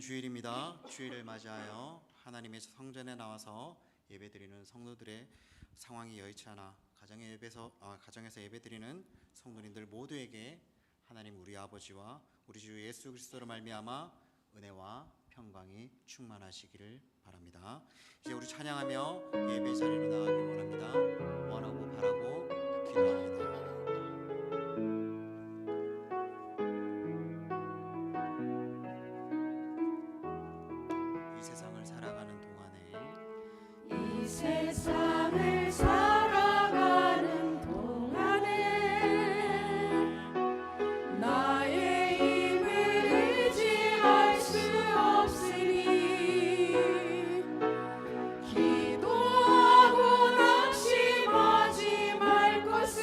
오늘은 주일입니다. 주일을 맞이하여 하나님의 성전에 나와서 예배드리는 성도들의 상황이 여의치 않아 가정에서 예배드리는 성도님들 모두에게 하나님 우리 아버지와 우리 주 예수 그리스도로 말미암아 은혜와 평강이 충만하시기를 바랍니다. 이제 우리 찬양하며 예배 자리로 나가길 원합니다. 원하고 바라고 기도합니다. 이 세상을 살아가는 동안에 나의 힘을 의지할 수 없으니 기도하고 낙심하지 말 것은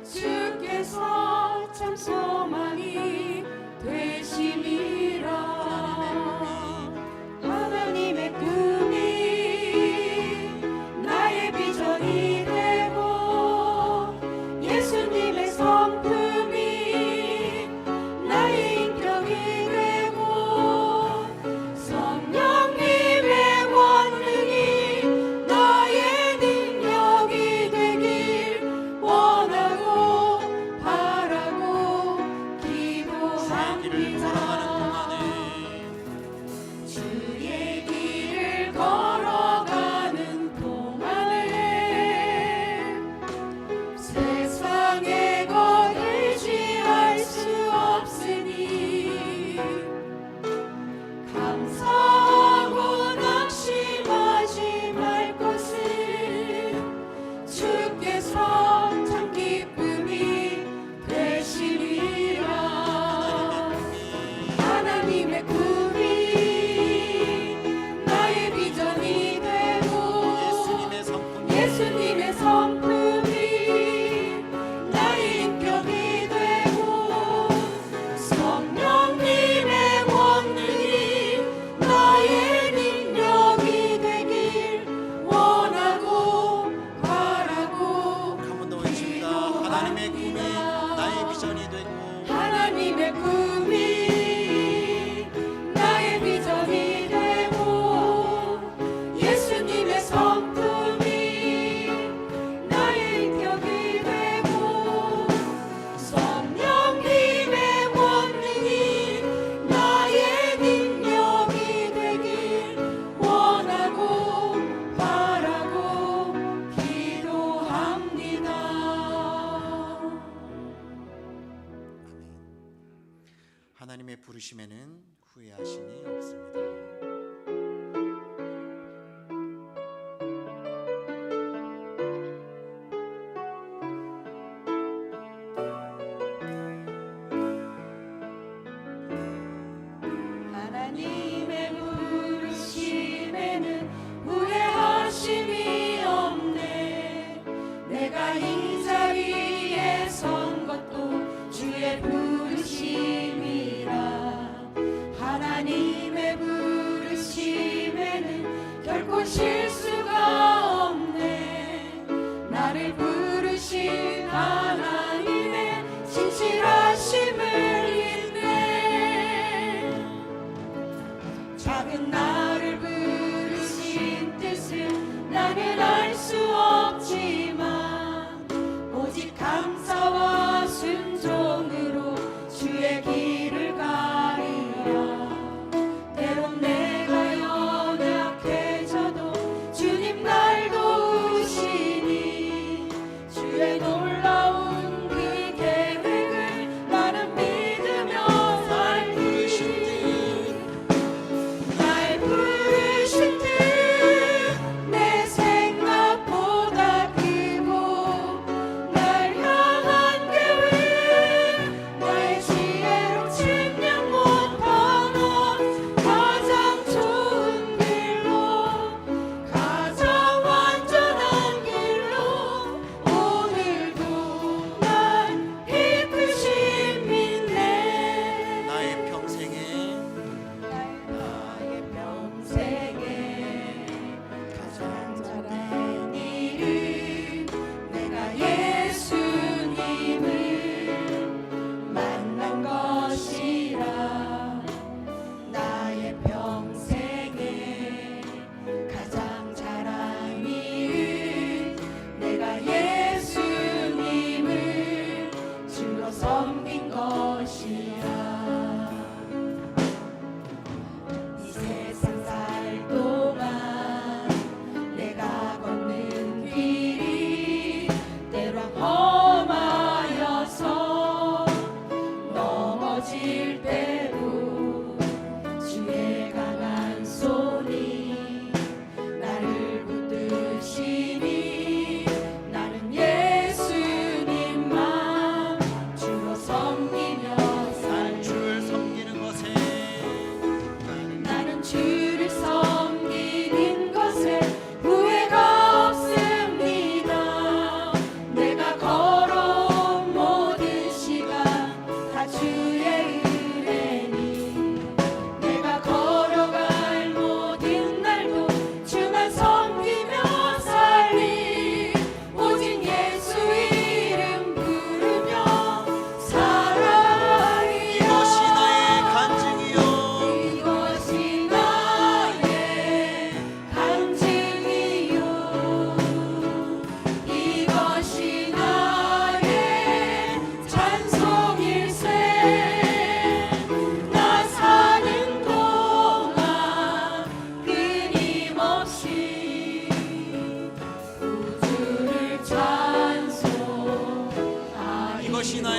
주께서 참 소망이 되심이라. 하나님의 꿈이 나의 비전이 되고 예수님의 성품이 나의 인격이 되고 성령님의 권능이 나의 능력이 되길 원하고 바라고 기도합니다. 주의 길을 걸어가는 동안에 세상에 것 의지할 수 없으니 감사하고 낙심하지 말 것은 주께서 참 기쁨이 되시리라. 하나님의 꿈이 나의 비전이 되고 예수님의 성품이 나의 인격이 되고 성령님의 권능이 나의 능력이 되길 원하고 바라고 한번 더 외칩니다. 하나님의 꿈이 나의 비전이 되고 하나님의 꿈이 나의 비전이 되고 예수님의 성품이 나의 인격이 되고 성령님의 권능이 나의 능력이 되길 원하고 바라고 기도합니다. 하나님의 부르심에는 후회하심이 없습니다. 하나님의 부르심에는 후회하심이 없네. 내가 이 자리에 선 것도 주의 부르심이라. 하나님의 부르심에는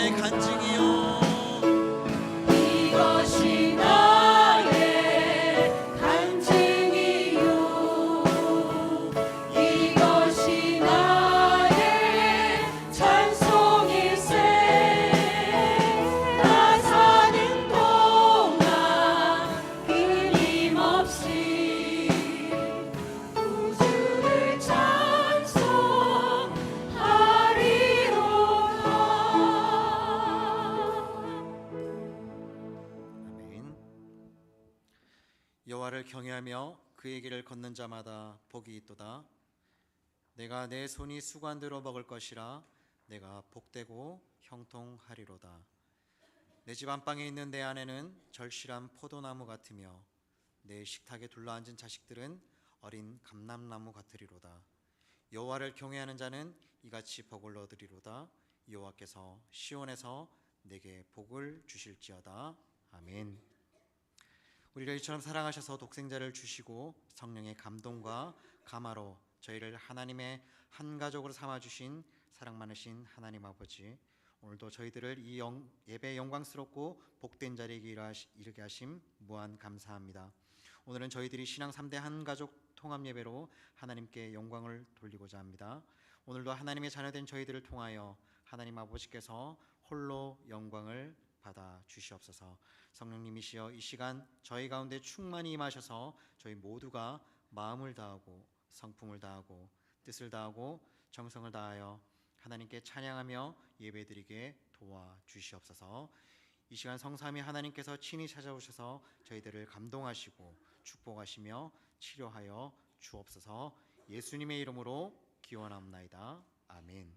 나의 간증이요 이것이 나의 간증이요 이것이 나의 찬송일세 나 사는 동안 끊임없이 구주를 아멘. 여호와를 경외하며 그의 길을 걷는 자마다 복이 있도다. 내가 내 손이 수관대로 먹을 것이라 내가 복되고 형통하리로다. 내 집 안방에 있는 내 아내는 절실한 포도나무 같으며 내 식탁에 둘러앉은 자식들은 어린 감람나무 같으리로다. 여호와를 경외하는 자는 이같이 복을 얻으리로다. 여호와께서 시온에서 내게 복을 주실지어다. 아멘. 우리를 이처럼 사랑하셔서 독생자를 주시고 성령의 감동과 감화로 저희를 하나님의 한 가족으로 삼아주신 사랑 많으신 하나님 아버지, 오늘도 저희들을 이 예배 영광스럽고 복된 자리에 이르게 하심 무한 감사합니다. 오늘은 저희들이 신앙 3대 한 가족 통합 예배로 하나님께 영광을 돌리고자 합니다. 오늘도 하나님의 자녀된 저희들을 통하여 하나님 아버지께서 홀로 영광을 받아 주시옵소서. 성령님이시여 이 시간 저희 가운데 충만히 임하셔서 저희 모두가 마음을 다하고 성품을 다하고 뜻을 다하고 정성을 다하여 하나님께 찬양하며 예배드리게 도와주시옵소서. 이 시간 성삼위 하나님께서 친히 찾아오셔서 저희들을 감동하시고 축복하시며 치료하여 주옵소서. 예수님의 이름으로 기원합나이다. 아멘.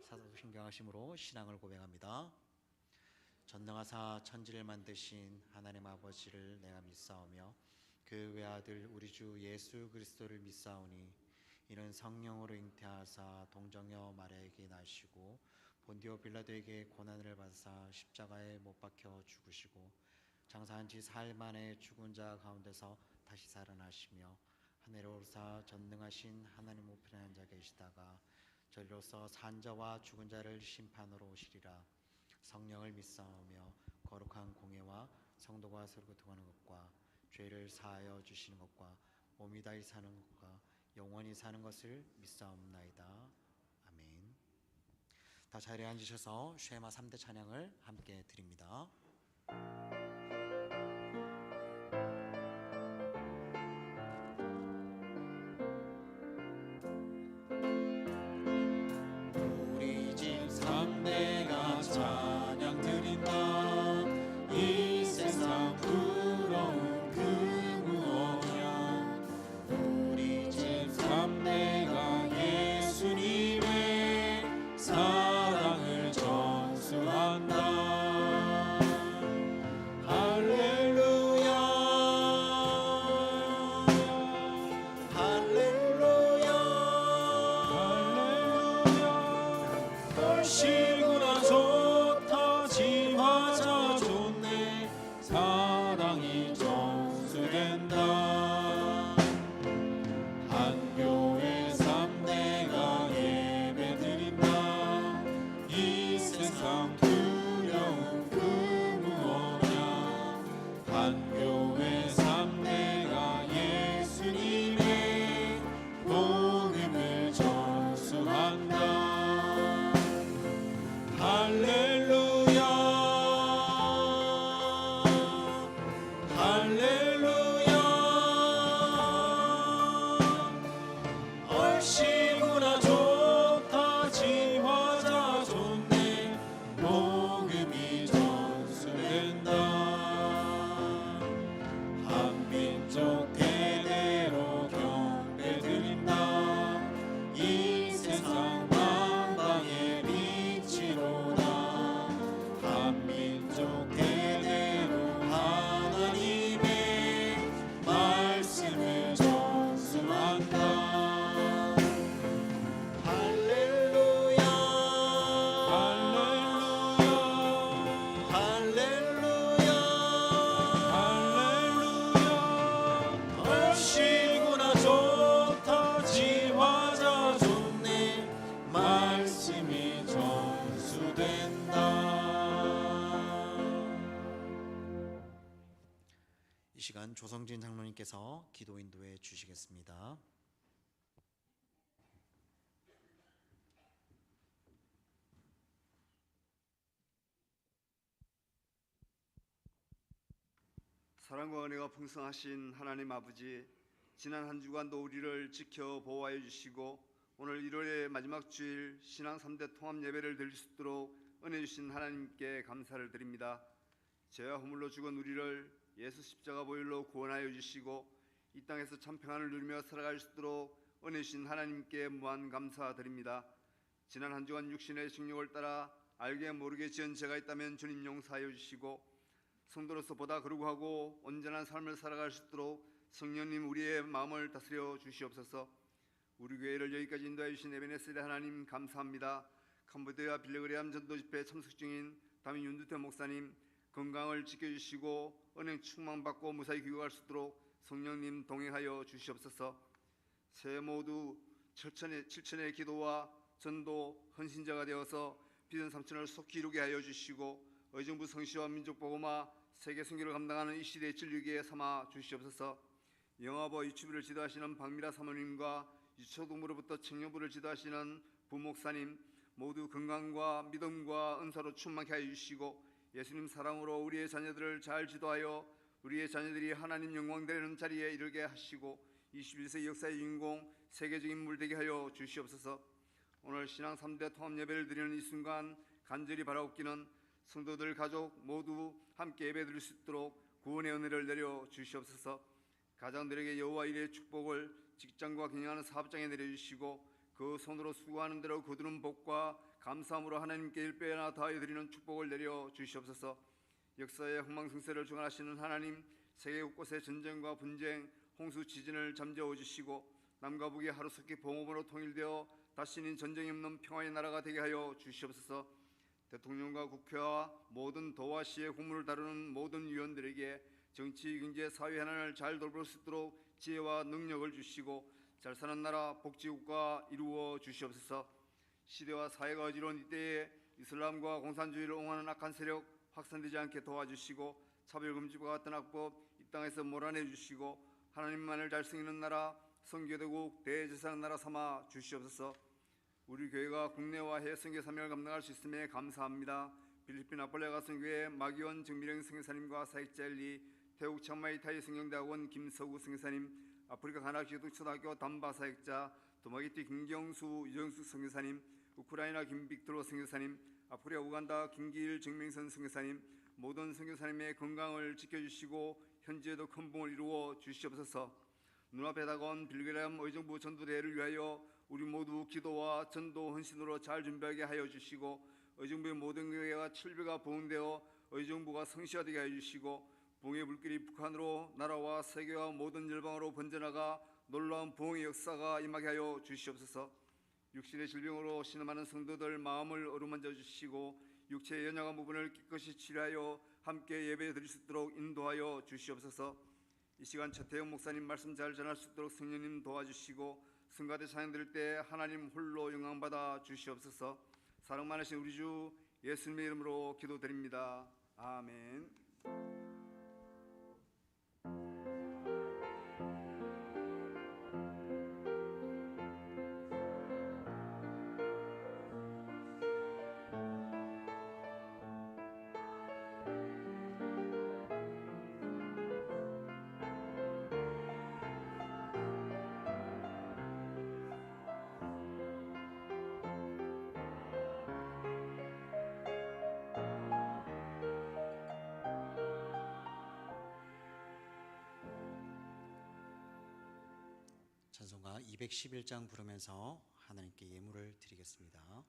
사도신경하심으로 신앙을 고백합니다. 전능하사 천지를 만드신 하나님 아버지를 내가 믿사오며 그 외아들 우리 주 예수 그리스도를 믿사오니 이는 성령으로 잉태하사 동정녀 마리아에게 나시고 본디오 빌라도에게 고난을 받으사 십자가에 못 박혀 죽으시고 장사한 지 사흘 만에 죽은 자 가운데서 다시 살아나시며 하늘에 오르사 전능하신 하나님 우편에 앉아 계시다가 저리로서 산 자와 죽은 자를 심판으로 오시리라. 성령을 믿사오며 거룩한 공예와 성도가 서로 교통하는 것과 죄를 사하여 주시는 것과 몸이 다시 사는 것과 영원히 사는 것을 믿사옵나이다. 아멘. 다 자리에 앉으셔서 쉐마 3대 찬양을 함께 드립니다. 우리 집 3대가 찬양 드린다. 이 세상 부러운 그 무엇이야. 우리 집 3대가 예수님의 사랑을 전수한다. 할렐루야 할렐루야 할렐루야. 얼씨구나 좋다 지화자 좋네 사랑이 전수된다. 한 교회 3대가 예배드린다. 이 세상 두려운 그 무엇냐. 한 교회 3대가 예수님의 복음을 전수한다. 할렐루야 할렐루야. 얼씨구나 좋다 지화자 좋네 복음이 전수된다. 한민족 대대로 경배드린다. 이 세상 만방의 빛이로다. 한민족 대대로 하나님의 말씀을 전수한다. 조성진 장로님께서 기도 인도해 주시겠습니다. 사랑과 은혜가 풍성하신 하나님 아버지, 지난 한 주간도 우리를 지켜 보호하여 주시고 오늘 1월의 마지막 주일 신앙 3대 통합 예배를 드릴 수 있도록 은혜 주신 하나님께 감사를 드립니다. 죄와 허물로 죽은 우리를 예수 십자가 보혈로 구원하여 주시고 이 땅에서 참 평안을 누리며 살아갈 수 있도록 은혜 주신 하나님께 무한 감사드립니다. 지난 한 주간 육신의 정욕을 따라 알게 모르게 지은 죄가 있다면 주님 용서하여 주시고 성도로서 보다 거룩하고 온전한 삶을 살아갈 수 있도록 성령님 우리의 마음을 다스려 주시옵소서. 우리 교회를 여기까지 인도해 주신 에베네셀의 하나님 감사합니다. 캄보디아 빌레그레암 전도 집회 참석 중인 담임 윤두태 목사님 건강을 지켜주시고 은행 충만받고 무사히 귀국할 수 있도록 성령님 동행하여 주시옵소서. 새해 모두 7천의 기도와 전도 헌신자가 되어서 비전 3천을 속히 이루게 하여 주시고 의정부 성시와 민족보고마 세계 선교를 감당하는 이 시대의 진리기에 삼아 주시옵소서. 영화부 유치부를 지도하시는 박미라 사모님과 유초동부로부터 청년부를 지도하시는 부목사님 모두 건강과 믿음과 은사로 충만케 하여 주시고 예수님 사랑으로 우리의 자녀들을 잘 지도하여 우리의 자녀들이 하나님 영광 되는 자리에 이르게 하시고 21세기 역사의 주인공 세계적인 인물 되게 하여 주시옵소서. 오늘 신앙 3대 통합 예배를 드리는 이 순간 간절히 바라옵기는 성도들 가족 모두 함께 예배 드릴 수 있도록 구원의 은혜를 내려 주시옵소서. 가장들에게 여호와 일의 축복을 직장과 경영하는 사업장에 내려주시고 그 손으로 수고하는 대로 거두는 복과 감사함으로 하나님께 1배나 더하여 드리는 축복을 내려 주시옵소서. 역사의 흥망성쇠를 주관하시는 하나님, 세계 곳곳의 전쟁과 분쟁, 홍수 지진을 잠재워 주시고 남과 북이 하루속히 봉업으로 통일되어 다시는 전쟁이 없는 평화의 나라가 되게 하여 주시옵소서. 대통령과 국회와 모든 도와 시의 국무를 다루는 모든 위원들에게 정치, 경제, 사회 현안을 잘 돌볼 수 있도록 지혜와 능력을 주시고 잘 사는 나라 복지국가 이루어 주시옵소서. 시대와 사회가 어지러운 이때에 이슬람과 공산주의를 옹호하는 악한 세력 확산되지 않게 도와주시고 차별금지와 같은 악법 이 땅에서 몰아내 주시고 하나님만을 잘 섬기는 나라 선교대국 대제사장 나라 삼아 주시옵소서. 우리 교회가 국내와 해외 선교 사명을 감당할 수 있음에 감사합니다. 필리핀 아폴레가 선교회 마기원 정미령 선교사님과 사역자 엘리, 태국 치앙마이 타이 성경대학원 김서구 선교사님, 아프리카 가나 기독초등학교 담바 사역자 도마기티 김경수 유정숙 선교사님, 우크라이나 김빅트로 선교사님, 아프리카 우간다 김기일 정명선 선교사님, 모든 선교사님의 건강을 지켜주시고 현재도 큰 봉을 이루어 주시옵소서. 눈앞에 다가온 빌그레암 의정부 전도대회를 위하여 우리 모두 기도와 전도 헌신으로 잘 준비하게 하여 주시고 의정부의 모든 교회가 700가 부흥되어 의정부가 성시화되게 하여 주시고 부흥의 불길이 북한으로 나라와 세계와 모든 열방으로 번져나가 놀라운 부흥의 역사가 임하게 하여 주시옵소서. 육신의 질병으로 신음하는 성도들 마음을 어루만져 주시고 육체의 연약한 부분을 깨끗이 치료하여 함께 예배 드릴 수 있도록 인도하여 주시옵소서. 이 시간 최태영 목사님 말씀 잘 전할 수 있도록 성령님 도와주시고 성가대 찬양 드릴 때 하나님 홀로 영광받아 주시옵소서. 사랑 많으신 우리 주 예수님의 이름으로 기도드립니다. 아멘. 찬송가 211장 부르면서 하나님께 예물을 드리겠습니다.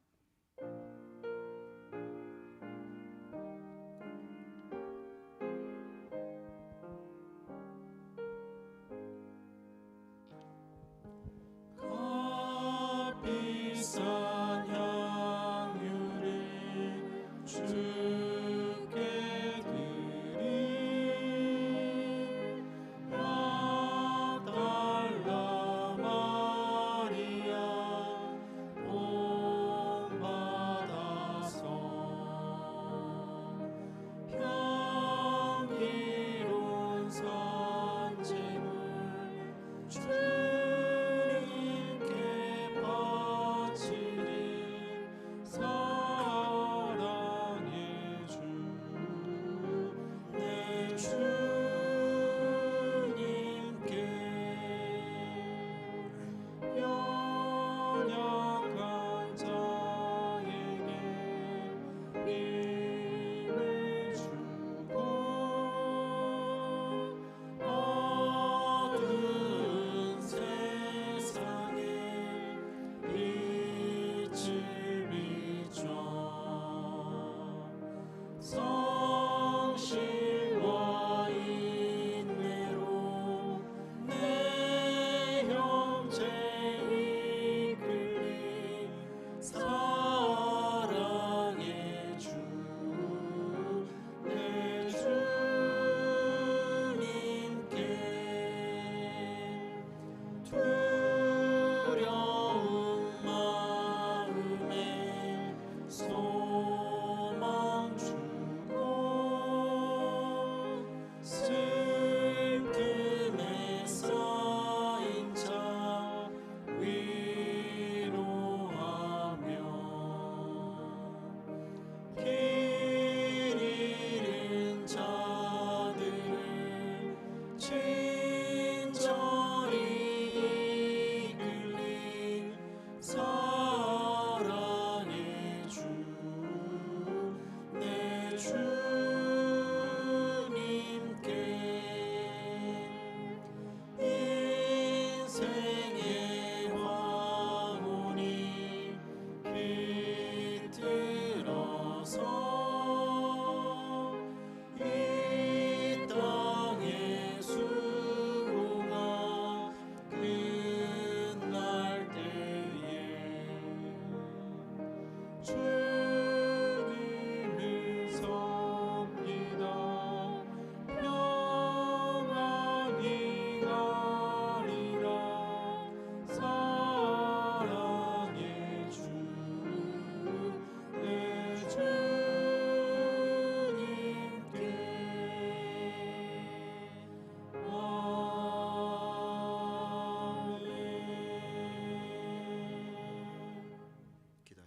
값비싼 향유를 주께 드리 막달라 마리아 본받아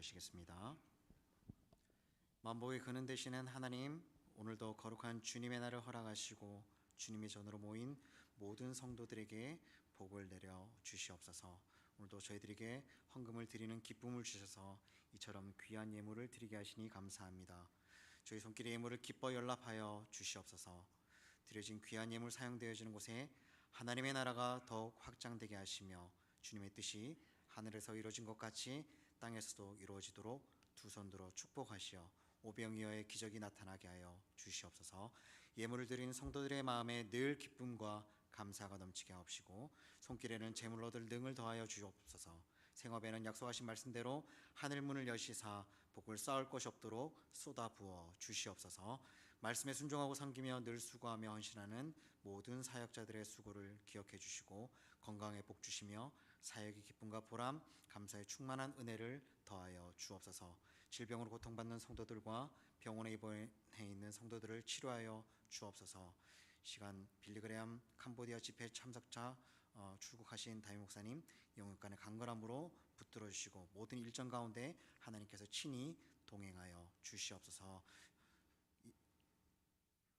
기도하시겠습니다. 만복의 근원 되시는 하나님, 오늘도 거룩한 주님의 날을 허락하시고 주님의 전으로 모인 모든 성도들에게 복을 내려 주시옵소서. 오늘도 저희들에게 헌금을 드리는 기쁨을 주셔서 이처럼 귀한 예물을 드리게 하시니 감사합니다. 저희 손길의 예물을 기뻐 연락하여 주시옵소서. 드려진 귀한 예물 사용되어지는 곳에 하나님의 나라가 더욱 확장되게 하시며 주님의 뜻이 하늘에서 이루어진 것 같이 땅에서도 이루어지도록 두 손 들어 축복하시어 오병이어의 기적이 나타나게 하여 주시옵소서. 예물을 드린 성도들의 마음에 늘 기쁨과 감사가 넘치게 하옵시고 손길에는 재물 얻을 능을 더하여 주옵소서. 생업에는 약속하신 말씀대로 하늘 문을 여시사 복을 쌓을 것이 없도록 쏟아 부어 주시옵소서. 말씀에 순종하고 섬기며 늘 수고하며 헌신하는 모든 사역자들의 수고를 기억해 주시고 건강에 복 주시며 사역의 기쁨과 보람, 감사의 충만한 은혜를 더하여 주옵소서. 질병으로 고통받는 성도들과 병원에 입원해 있는 성도들을 치료하여 주옵소서. 시간 빌리그레암 캄보디아 집회 참석자 출국하신 다임 목사님 영육간의 강건함으로 붙들어 주시고 모든 일정 가운데 하나님께서 친히 동행하여 주시옵소서.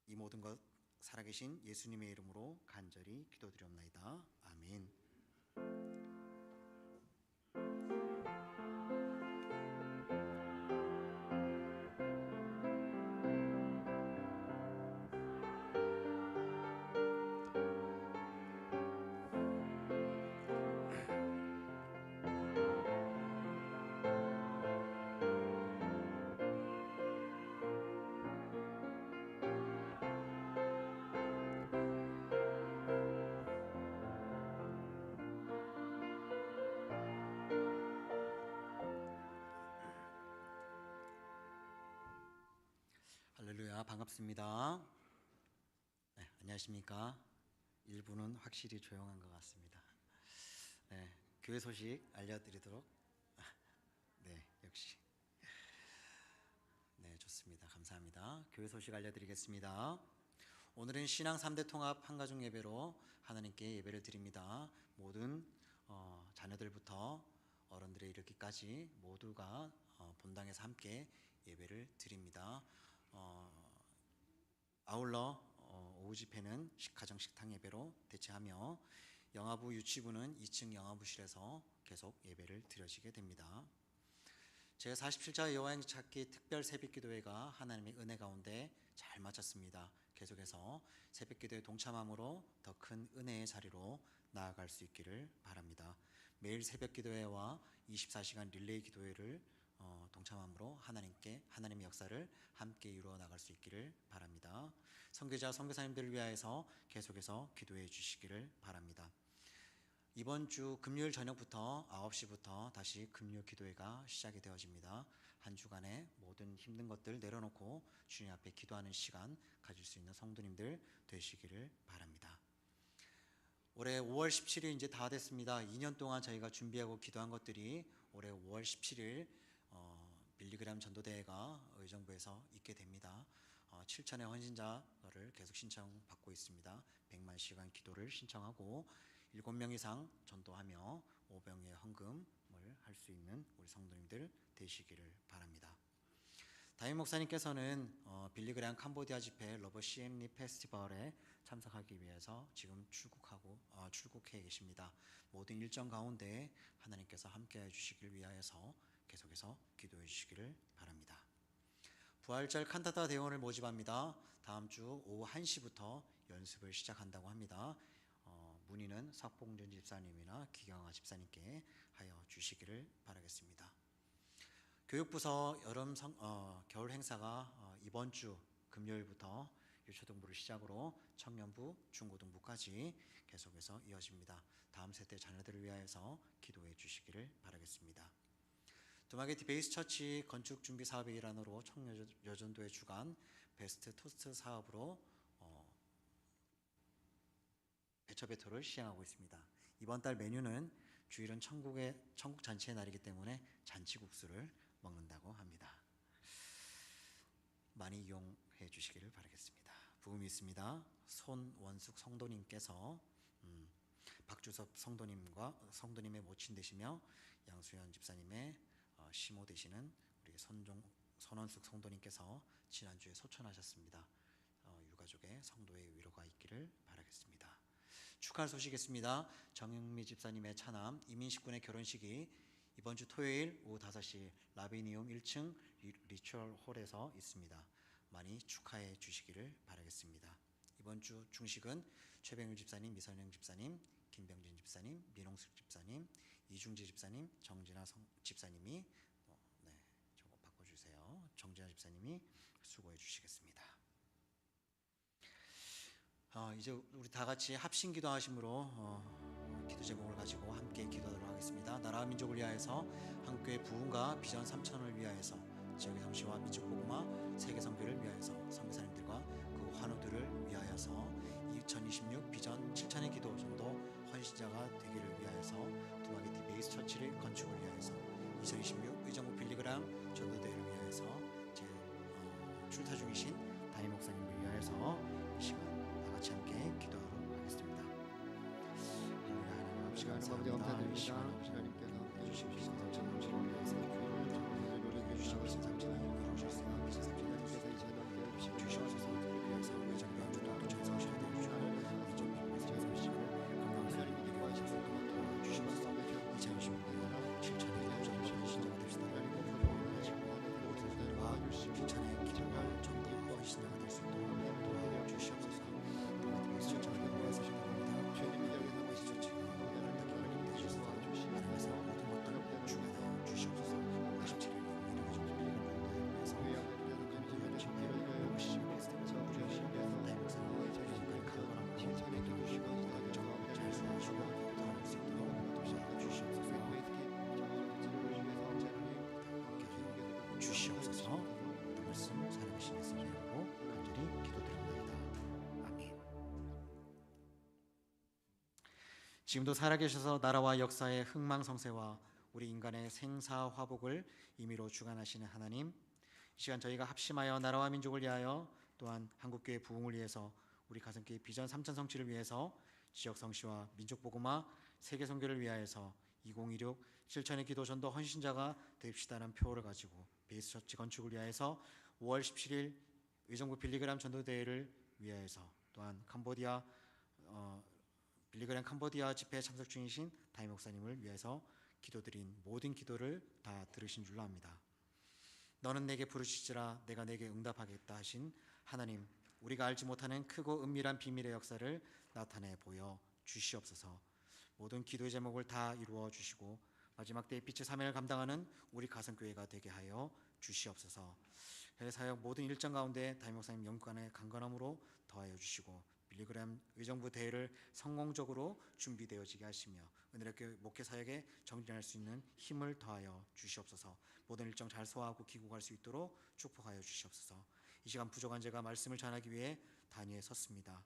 이 모든 것 살아계신 예수님의 이름으로 간절히 기도드리옵나이다. 아멘. 할렐루야, 반갑습니다. 네, 안녕하십니까? 일부는 확실히 조용한 것 같습니다. 네, 교회 소식 알려드리도록. 네, 역시. 네, 좋습니다. 감사합니다. 교회 소식 알려드리겠습니다. 오늘은 신앙 3대 통합 한가족 예배로 하나님께 예배를 드립니다. 모든 자녀들부터 어른들에 이르기까지 모두가 본당에서 함께 예배를 드립니다. 아울러 오후 집회는 가정 식탁 예배로 대체하며 영아부 유치부는 2층 영아부실에서 계속 예배를 드려지게 됩니다. 제47차 여호와의 찾기 특별 새벽기도회가 하나님의 은혜 가운데 잘 마쳤습니다. 계속해서 새벽기도에 동참함으로 더 큰 은혜의 자리로 나아갈 수 있기를 바랍니다. 매일 새벽기도회와 24시간 릴레이 기도회를 동참함으로 하나님의 역사를 함께 이루어 나갈 수 있기를 바랍니다. 선교자 선교사님들을 위하여서 계속해서 기도해 주시기를 바랍니다. 이번 주 금요일 저녁부터 9시부터 다시 금요 기도회가 시작이 되어집니다. 한 주간의 모든 힘든 것들 내려놓고 주님 앞에 기도하는 시간 가질 수 있는 성도님들 되시기를 바랍니다. 올해 5월 17일 이제 다 됐습니다. 2년 동안 저희가 준비하고 기도한 것들이 올해 5월 17일 빌리그램 전도대회가 의정부에서 있게 됩니다. 7천의 헌신자를 계속 신청받고 있습니다. 100만 시간 기도를 신청하고 7명 이상 전도하며 5병의 헌금을 할 수 있는 우리 성도님들 되시기를 바랍니다. 다임 목사님께서는 빌리그램 캄보디아 집회 러버 CM리 페스티벌에 참석하기 위해서 지금 출국해 계십니다. 모든 일정 가운데 하나님께서 함께해 주시길 위하여서 계속해서 기도해 주시기를 바랍니다. 부활절 칸타타 대원을 모집합니다. 다음 주 오후 1시부터 연습을 시작한다고 합니다. 문의는 석봉준 집사님이나 기경아 집사님께 하여 주시기를 바라겠습니다. 교육부서 겨울 행사가 이번 주 금요일부터 유초등부를 시작으로 청년부, 중고등부까지 계속해서 이어집니다. 다음 세대 자녀들을 위하여서 기도해 주시기를 바라겠습니다. 두마게티 베이스 처치 건축 준비 사업의 일환으로 청여전도의 주간 베스트 토스트 사업으로 배처배토를 시행하고 있습니다. 이번 달 메뉴는 주일은 천국 잔치의 날이기 때문에 잔치국수를 먹는다고 합니다. 많이 이용해 주시기를 바라겠습니다. 부음이 있습니다. 손원숙 성도님께서 박주섭 성도님의 모친 되시며 양수현 집사님의 시모 되시는 우리 선원숙 성도님께서 지난주에 소천하셨습니다. 유가족의 성도의 위로가 있기를 바라겠습니다. 축하할 소식 있습니다. 정영미 집사님의 차남 이민식 군의 결혼식이 이번 주 토요일 오후 5시 라비니움 1층 리추얼 홀에서 있습니다. 많이 축하해 주시기를 바라겠습니다. 이번 주 중식은 최병일 집사님, 미선영 집사님, 김병진 집사님, 민홍숙 집사님, 이중재 집사님, 정진아 집사님이 저거 바꿔주세요. 정진아 집사님이 수고해 주시겠습니다. 이제 우리 다 같이 합심 기도하심으로 기도 제목을 가지고 함께 기도하도록 하겠습니다. 나라와 민족을 위하여서 한국교회 부흥과 비전 3천을 위하여서 지역의 성시와 민족 복음화 세계 선교를 위하여서 선교사님들과 그 환우들을 위하여서 2026 비전 7천의 기도 전도 헌신자가 되기를 위하여서 두마게티 베이스 처치를 건축을 위하여서 2026 의정부 빌리그람 전도대회를 위하여서 제 출타 중이신 담임 목사님을 위하여서 이 시간 다 같이 함께 기도하도록 하겠습니다. 하나님 아버지 감사합니다. 이 시간 하나님께서 해주신 비전 3천을 위하여서 교회를 주시옵소서. 3천을 이루셨으나 비전 3천을 위하여서 주시옵소서. 위하여서 의정부 전도 전성시를 되주시고 민족 민족의 소식을 건강하시는 분들이 와주셔서 도와주시옵소서. 2026년 7천의 기도 전도 헌신자가 됩시다. 모든 분들과 7천의 기도와 전도 헌신자가 될 수 있도록 도와주시옵소서. 베이스 처치를 위해서 기도합니다. 주님이 여기서 베이스 처치가 기도를 주셔서 하나님께서 모든 것들을 주관하여 주시옵소서. 57일 이후에 좀 빌리는 분들 위해서 모든 준비를 해주시고 베스트에서 우리의 다임 목사님과 지금까지 강건한 기도를 주시고 잘 수고하시고 돌아올 수 있도록 도와주시옵소서. 주시옵소서. 그 말씀 살아계신 예수님 이름으로 간절히 기도드립니다. 아멘. 지금도 살아계셔서 나라와 역사의 흥망성쇠와 우리 인간의 생사화복을 임의로 주관하시는 하나님, 이 시간 저희가 합심하여 나라와 민족을 위하여 또한 한국교회 부흥을 위해서 우리 가슴교회 비전 3천 성취를 위해서 지역 성시와 민족 복음화 세계 선교를 위하여서 2026 실천의 기도 전도 헌신자가 됩시다는 표어를 가지고 베이스 처치 건축을 위하여서 5월 17일 의정부 빌리그람 전도대회를 위하여서 또한 캄보디아 빌리그람 캄보디아 집회에 참석 중이신 담임 목사님을 위해서 기도드린 모든 기도를 다 들으신 줄로 압니다. 너는 내게 부르시지라 내가 내게 응답하겠다 하신 하나님, 우리가 알지 못하는 크고 은밀한 비밀의 역사를 나타내 보여 주시옵소서. 모든 기도의 제목을 다 이루어 주시고 마지막 때의 빛의 사명을 감당하는 우리 가슴교회가 되게 하여 주시옵소서. 해외 사역 모든 일정 가운데 담임 목사님 영관의 강건함으로 더하여 주시고 빌리그람 의정부 대회를 성공적으로 준비되어지게 하시며 은혜롭게 목회 사역에 정진할 수 있는 힘을 더하여 주시옵소서. 모든 일정 잘 소화하고 귀국할 수 있도록 축복하여 주시옵소서. 이 시간 부족한 제가 말씀을 전하기 위해 단위에 섰습니다.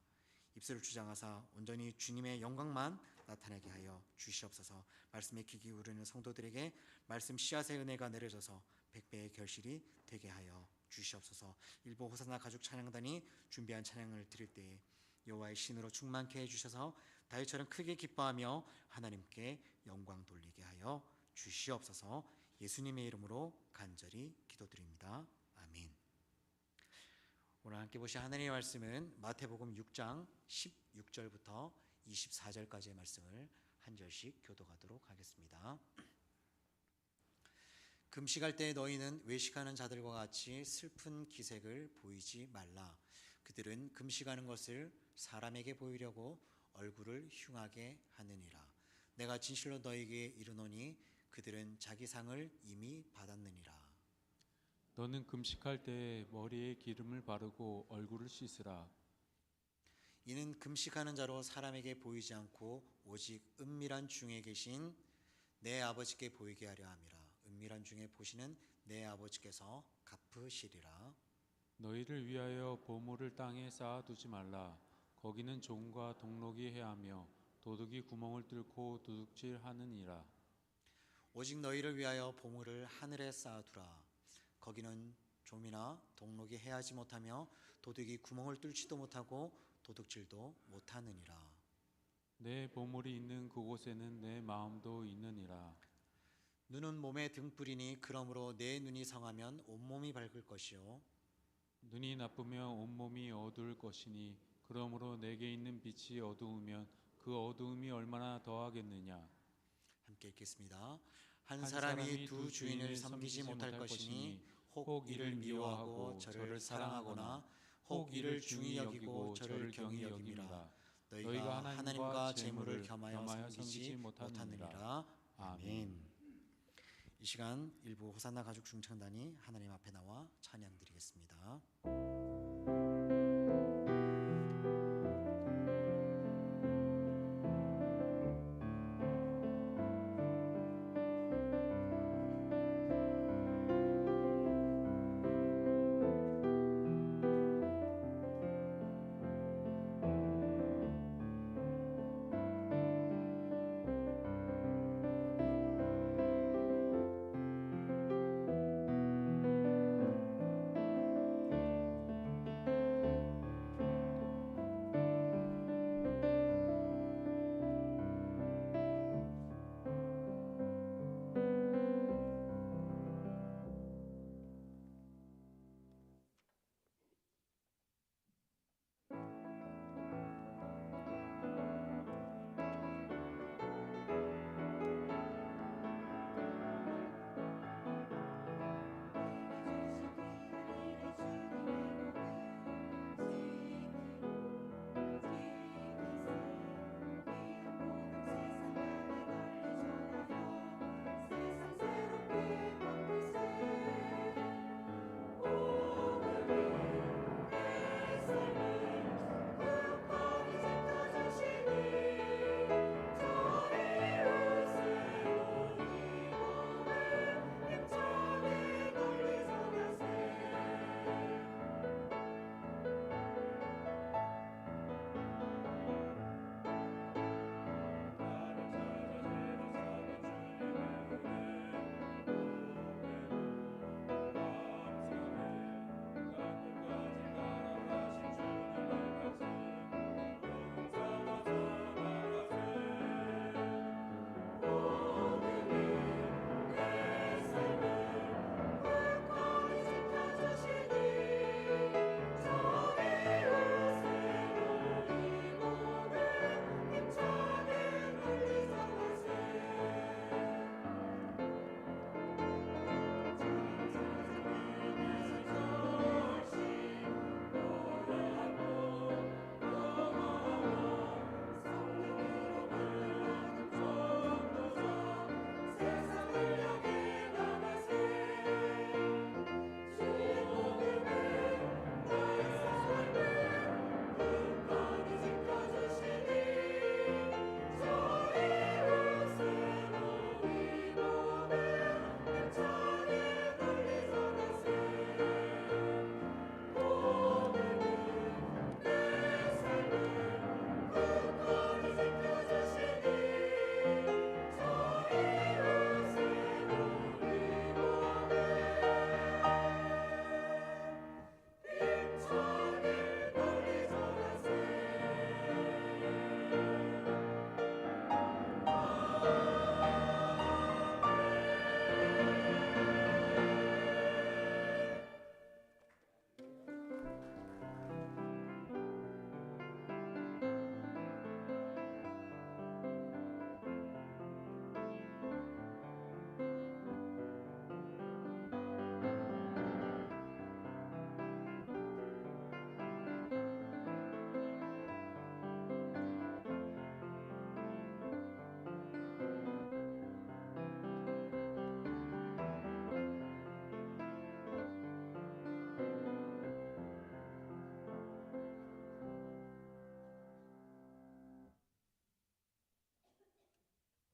입술을 주장하사 온전히 주님의 영광만 나타나게 하여 주시옵소서. 말씀에 귀 기울이는 성도들에게 말씀 씨앗의 은혜가 내려져서 100배의 결실이 되게 하여 주시옵소서. 일부 호산나 가족 찬양단이 준비한 찬양을 드릴 때에 여호와의 신으로 충만케 해주셔서 다윗처럼 크게 기뻐하며 하나님께 영광 돌리게 하여 주시옵소서. 예수님의 이름으로 간절히 기도드립니다. 아멘. 오늘 함께 보실 하나님의 말씀은 마태복음 6장 16절부터 24절까지의 말씀을 한 절씩 교독하도록 하겠습니다. 금식할 때 너희는 외식하는 자들과 같이 슬픈 기색을 보이지 말라. 그들은 금식하는 것을 사람에게 보이려고 얼굴을 흉하게 하느니라. 내가 진실로 너희에게 이르노니 그들은 자기 상을 이미 받았느니라. 너는 금식할 때 머리에 기름을 바르고 얼굴을 씻으라. 이는 금식하는 자로 사람에게 보이지 않고 오직 은밀한 중에 계신 내 아버지께 보이게 하려 함이라. 은밀한 중에 보시는 내 아버지께서 갚으시리라. 너희를 위하여 보물을 땅에 쌓아두지 말라. 거기는 종과 동록이 해하며 도둑이 구멍을 뚫고 도둑질하느니라. 오직 너희를 위하여 보물을 하늘에 쌓아두라. 거기는 좀이나 동록이 해하지 못하며 도둑이 구멍을 뚫지도 못하고 도둑질도 못하느니라. 내 보물이 있는 그곳에는 내 마음도 있느니라. 눈은 몸의 등불이니 그러므로 내 눈이 성하면 온몸이 밝을 것이요 눈이 나쁘면 온몸이 어두울 것이니 그러므로 내게 있는 빛이 어두우면 그 어두움이 얼마나 더하겠느냐. 함께 읽겠습니다. 한 한 사람이 두 주인을 섬기지 못할 것이니 혹 이를 미워하고 저를 사랑하거나 혹 이를 중히 여기고 저를 경히 여김이라. 너희가 하나님과 재물을 겸하여 섬기지 못하느니라. 아멘. 이 시간 일부 호산나 가족 중창단이 하나님 앞에 나와 찬양 드리겠습니다.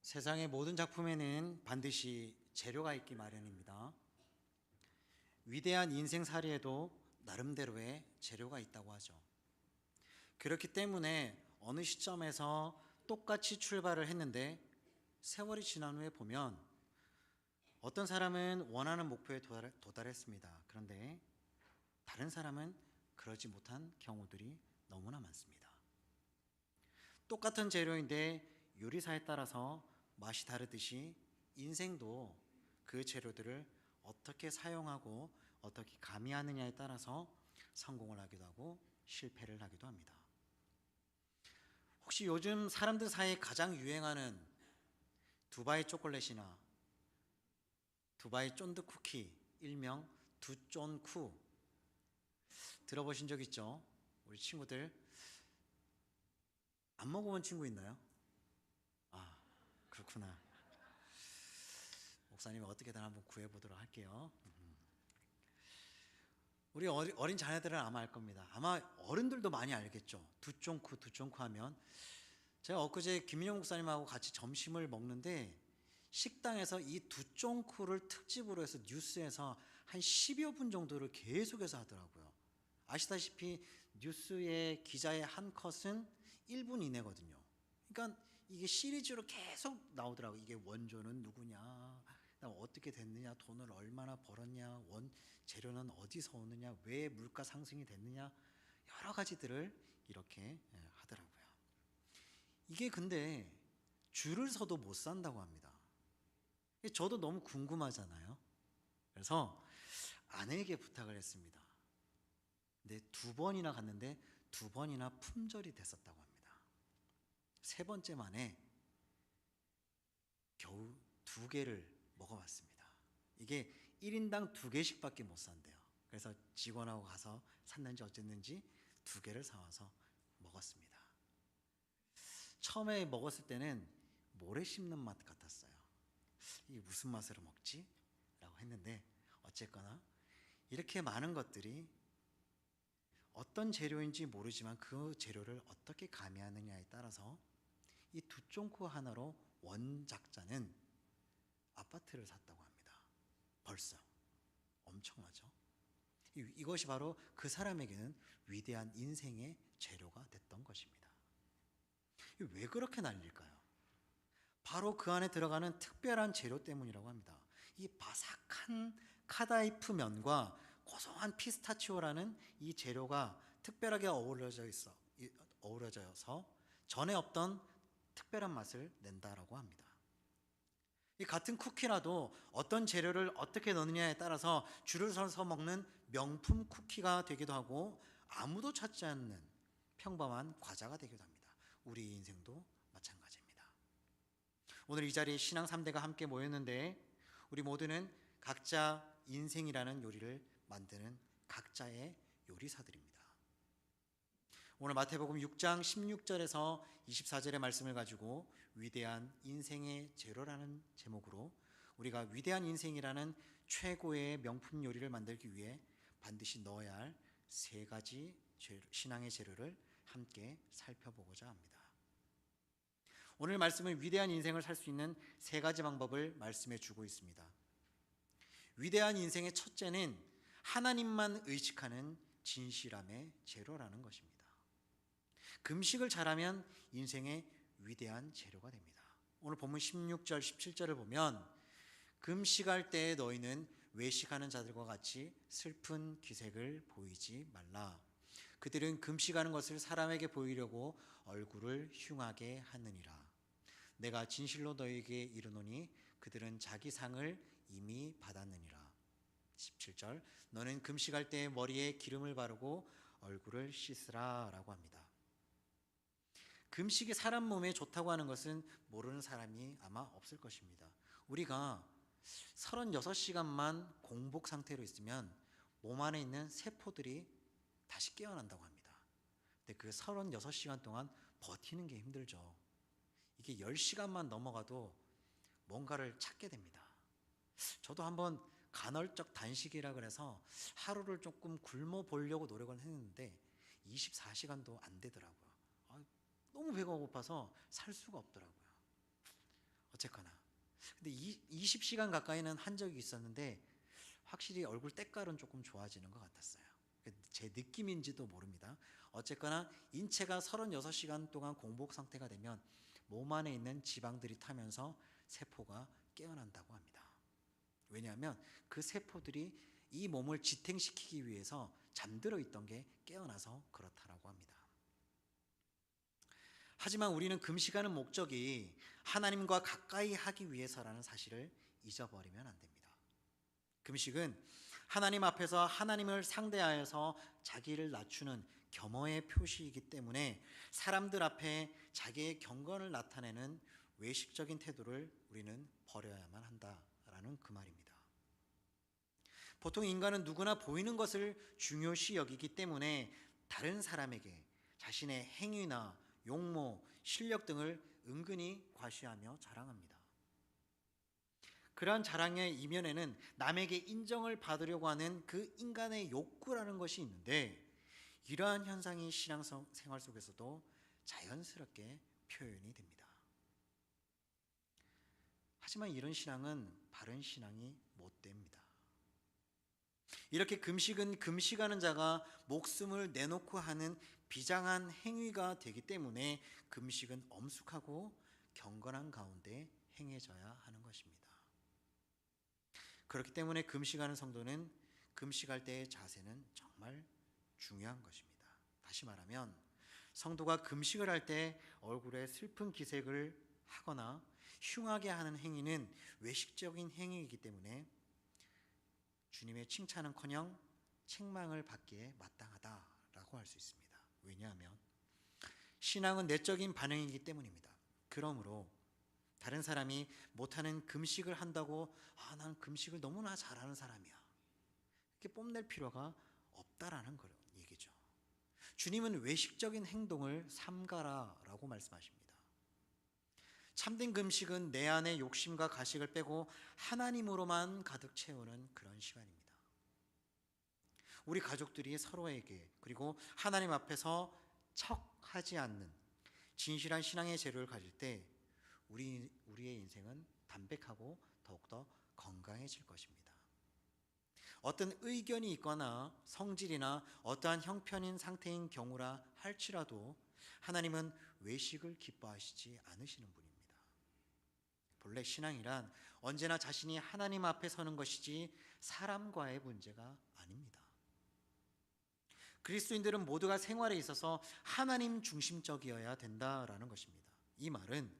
세상의 모든 작품에는 반드시 재료가 있기 마련입니다. 위대한 인생살이에도 나름대로의 재료가 있다고 하죠. 그렇기 때문에 어느 시점에서 똑같이 출발을 했는데 세월이 지난 후에 보면 어떤 사람은 원하는 목표에 도달했습니다. 그런데 다른 사람은 그러지 못한 경우들이 너무나 많습니다. 똑같은 재료인데 요리사에 따라서 맛이 다르듯이 인생도 그 재료들을 어떻게 사용하고 어떻게 가미하느냐에 따라서 성공을 하기도 하고 실패를 하기도 합니다. 혹시 요즘 사람들 사이에 가장 유행하는 두바이 초콜릿이나 두바이 쫀득 쿠키, 일명 두쫀쿠 들어보신 적 있죠? 우리 친구들 안 먹어본 친구 있나요? 아, 그렇구나. 목사님이 어떻게든 한번 구해보도록 할게요. 우리 어린 자녀들은 아마 알 겁니다. 아마 어른들도 많이 알겠죠. 두쫑쿠 하면. 제가 엊그제 김민영 목사님하고 같이 점심을 먹는데 식당에서 이 두쫑쿠를 특집으로 해서 뉴스에서 한 10여 분 정도를 계속해서 하더라고요. 아시다시피 뉴스의 기자의 한 컷은 1분 이내거든요. 그러니까 이게 시리즈로 계속 나오더라고요. 이게 원조는 누구냐, 어떻게 됐느냐, 돈을 얼마나 벌었냐, 재료는 어디서 오느냐, 왜 물가 상승이 됐느냐, 여러 가지들을 이렇게 하더라고요. 이게 근데 줄을 서도 못 산다고 합니다. 저도 너무 궁금하잖아요. 그래서 아내에게 부탁을 했습니다. 근데 2번이나 갔는데 2번이나 품절이 됐었다고 합니다. 3번째 만에 겨우 2개를 먹어봤습니다. 이게 1인당 2개씩밖에 못 산대요. 그래서 직원하고 가서 샀는지 어쨌는지 2개를 사와서 먹었습니다. 처음에 먹었을 때는 모래 씹는 맛 같았어요. 이게 무슨 맛으로 먹지? 라고 했는데 어쨌거나 이렇게 많은 것들이 어떤 재료인지 모르지만 그 재료를 어떻게 가미하느냐에 따라서 이 두쫑쿠 하나로 원작자는 아파트를 샀다고 합니다. 벌써 엄청나죠? 이것이 바로 그 사람에게는 위대한 인생의 재료가 됐던 것입니다. 왜 그렇게 날릴까요? 바로 그 안에 들어가는 특별한 재료 때문이라고 합니다. 이 바삭한 카다이프 면과 고소한 피스타치오라는 이 재료가 특별하게 어우러져서 전에 없던 특별한 맛을 낸다라고 합니다. 이 같은 쿠키라도 어떤 재료를 어떻게 넣느냐에 따라서 줄을 서서 먹는 명품 쿠키가 되기도 하고 아무도 찾지 않는 평범한 과자가 되기도 합니다. 우리 인생도 마찬가지입니다. 오늘 이 자리에 신앙 3대가 함께 모였는데 우리 모두는 각자 인생이라는 요리를 만드는 각자의 요리사들입니다. 오늘 마태복음 6장 16절에서 24절의 말씀을 가지고 위대한 인생의 재료라는 제목으로 우리가 위대한 인생이라는 최고의 명품 요리를 만들기 위해 반드시 넣어야 할 3가지 신앙의 재료를 함께 살펴보고자 합니다. 오늘 말씀은 위대한 인생을 살 수 있는 3가지 방법을 말씀해 주고 있습니다. 위대한 인생의 첫째는 하나님만 의식하는 진실함의 재료라는 것입니다. 금식을 잘하면 인생의 위대한 재료가 됩니다. 오늘 본문 16절, 17절을 보면 금식할 때에 너희는 외식하는 자들과 같이 슬픈 기색을 보이지 말라. 그들은 금식하는 것을 사람에게 보이려고 얼굴을 흉하게 하느니라. 내가 진실로 너희에게 이르노니 그들은 자기 상을 이미 받았느니라. 17절 너는 금식할 때 머리에 기름을 바르고 얼굴을 씻으라 라고 합니다. 금식이 사람 몸에 좋다고 하는 것은 모르는 사람이 아마 없을 것입니다. 우리가 36시간만 공복 상태로 있으면 몸 안에 있는 세포들이 다시 깨어난다고 합니다. 근데 그 36시간 동안 버티는 게 힘들죠. 이게 10시간만 넘어가도 뭔가를 찾게 됩니다. 저도 한번 간헐적 단식이라 그래서 하루를 조금 굶어 보려고 노력을 했는데 24시간도 안 되더라고요. 너무 배가 고파서 살 수가 없더라고요. 어쨌거나 근데 20시간 가까이는 한 적이 있었는데 확실히 얼굴 때깔은 조금 좋아지는 것 같았어요. 제 느낌인지도 모릅니다. 어쨌거나 인체가 36시간 동안 공복 상태가 되면 몸 안에 있는 지방들이 타면서 세포가 깨어난다고 합니다. 왜냐하면 그 세포들이 이 몸을 지탱시키기 위해서 잠들어 있던 게 깨어나서 그렇다라고 합니다. 하지만 우리는 금식하는 목적이 하나님과 가까이 하기 위해서라는 사실을 잊어버리면 안 됩니다. 금식은 하나님 앞에서 하나님을 상대하여서 자기를 낮추는 겸허의 표시이기 때문에 사람들 앞에 자기의 경건을 나타내는 외식적인 태도를 우리는 버려야만 한다라는 그 말입니다. 보통 인간은 누구나 보이는 것을 중요시 여기기 때문에 다른 사람에게 자신의 행위나 용모, 실력 등을 은근히 과시하며 자랑합니다. 그러한 자랑의 이면에는 남에게 인정을 받으려고 하는 그 인간의 욕구라는 것이 있는데, 이러한 현상이 신앙생활 속에서도 자연스럽게 표현이 됩니다. 하지만 이런 신앙은 바른 신앙이 못 됩니다. 이렇게 금식은 금식하는 자가 목숨을 내놓고 하는 비장한 행위가 되기 때문에 금식은 엄숙하고 경건한 가운데 행해져야 하는 것입니다. 그렇기 때문에 금식하는 성도는 금식할 때의 자세는 정말 중요한 것입니다. 다시 말하면 성도가 금식을 할 때 얼굴에 슬픈 기색을 하거나 흉하게 하는 행위는 외식적인 행위이기 때문에 주님의 칭찬은커녕 책망을 받기에 마땅하다라고 할 수 있습니다. 왜냐하면 신앙은 내적인 반응이기 때문입니다. 그러므로 다른 사람이 못하는 금식을 한다고 난 금식을 너무나 잘하는 사람이야, 이렇게 뽐낼 필요가 없다라는 그런 얘기죠. 주님은 외식적인 행동을 삼가라라고 말씀하십니다. 참된 금식은 내 안의 욕심과 가식을 빼고 하나님으로만 가득 채우는 그런 시간입니다. 우리 가족들이 서로에게 그리고 하나님 앞에서 척하지 않는 진실한 신앙의 재료를 가질 때 우리의 인생은 담백하고 더욱더 건강해질 것입니다. 어떤 의견이 있거나 성질이나 어떠한 형편인 상태인 경우라 할지라도 하나님은 외식을 기뻐하시지 않으시는 분입니다. 본래 신앙이란 언제나 자신이 하나님 앞에 서는 것이지 사람과의 문제가 아닙니다. 그리스도인들은 모두가 생활에 있어서 하나님 중심적이어야 된다라는 것입니다. 이 말은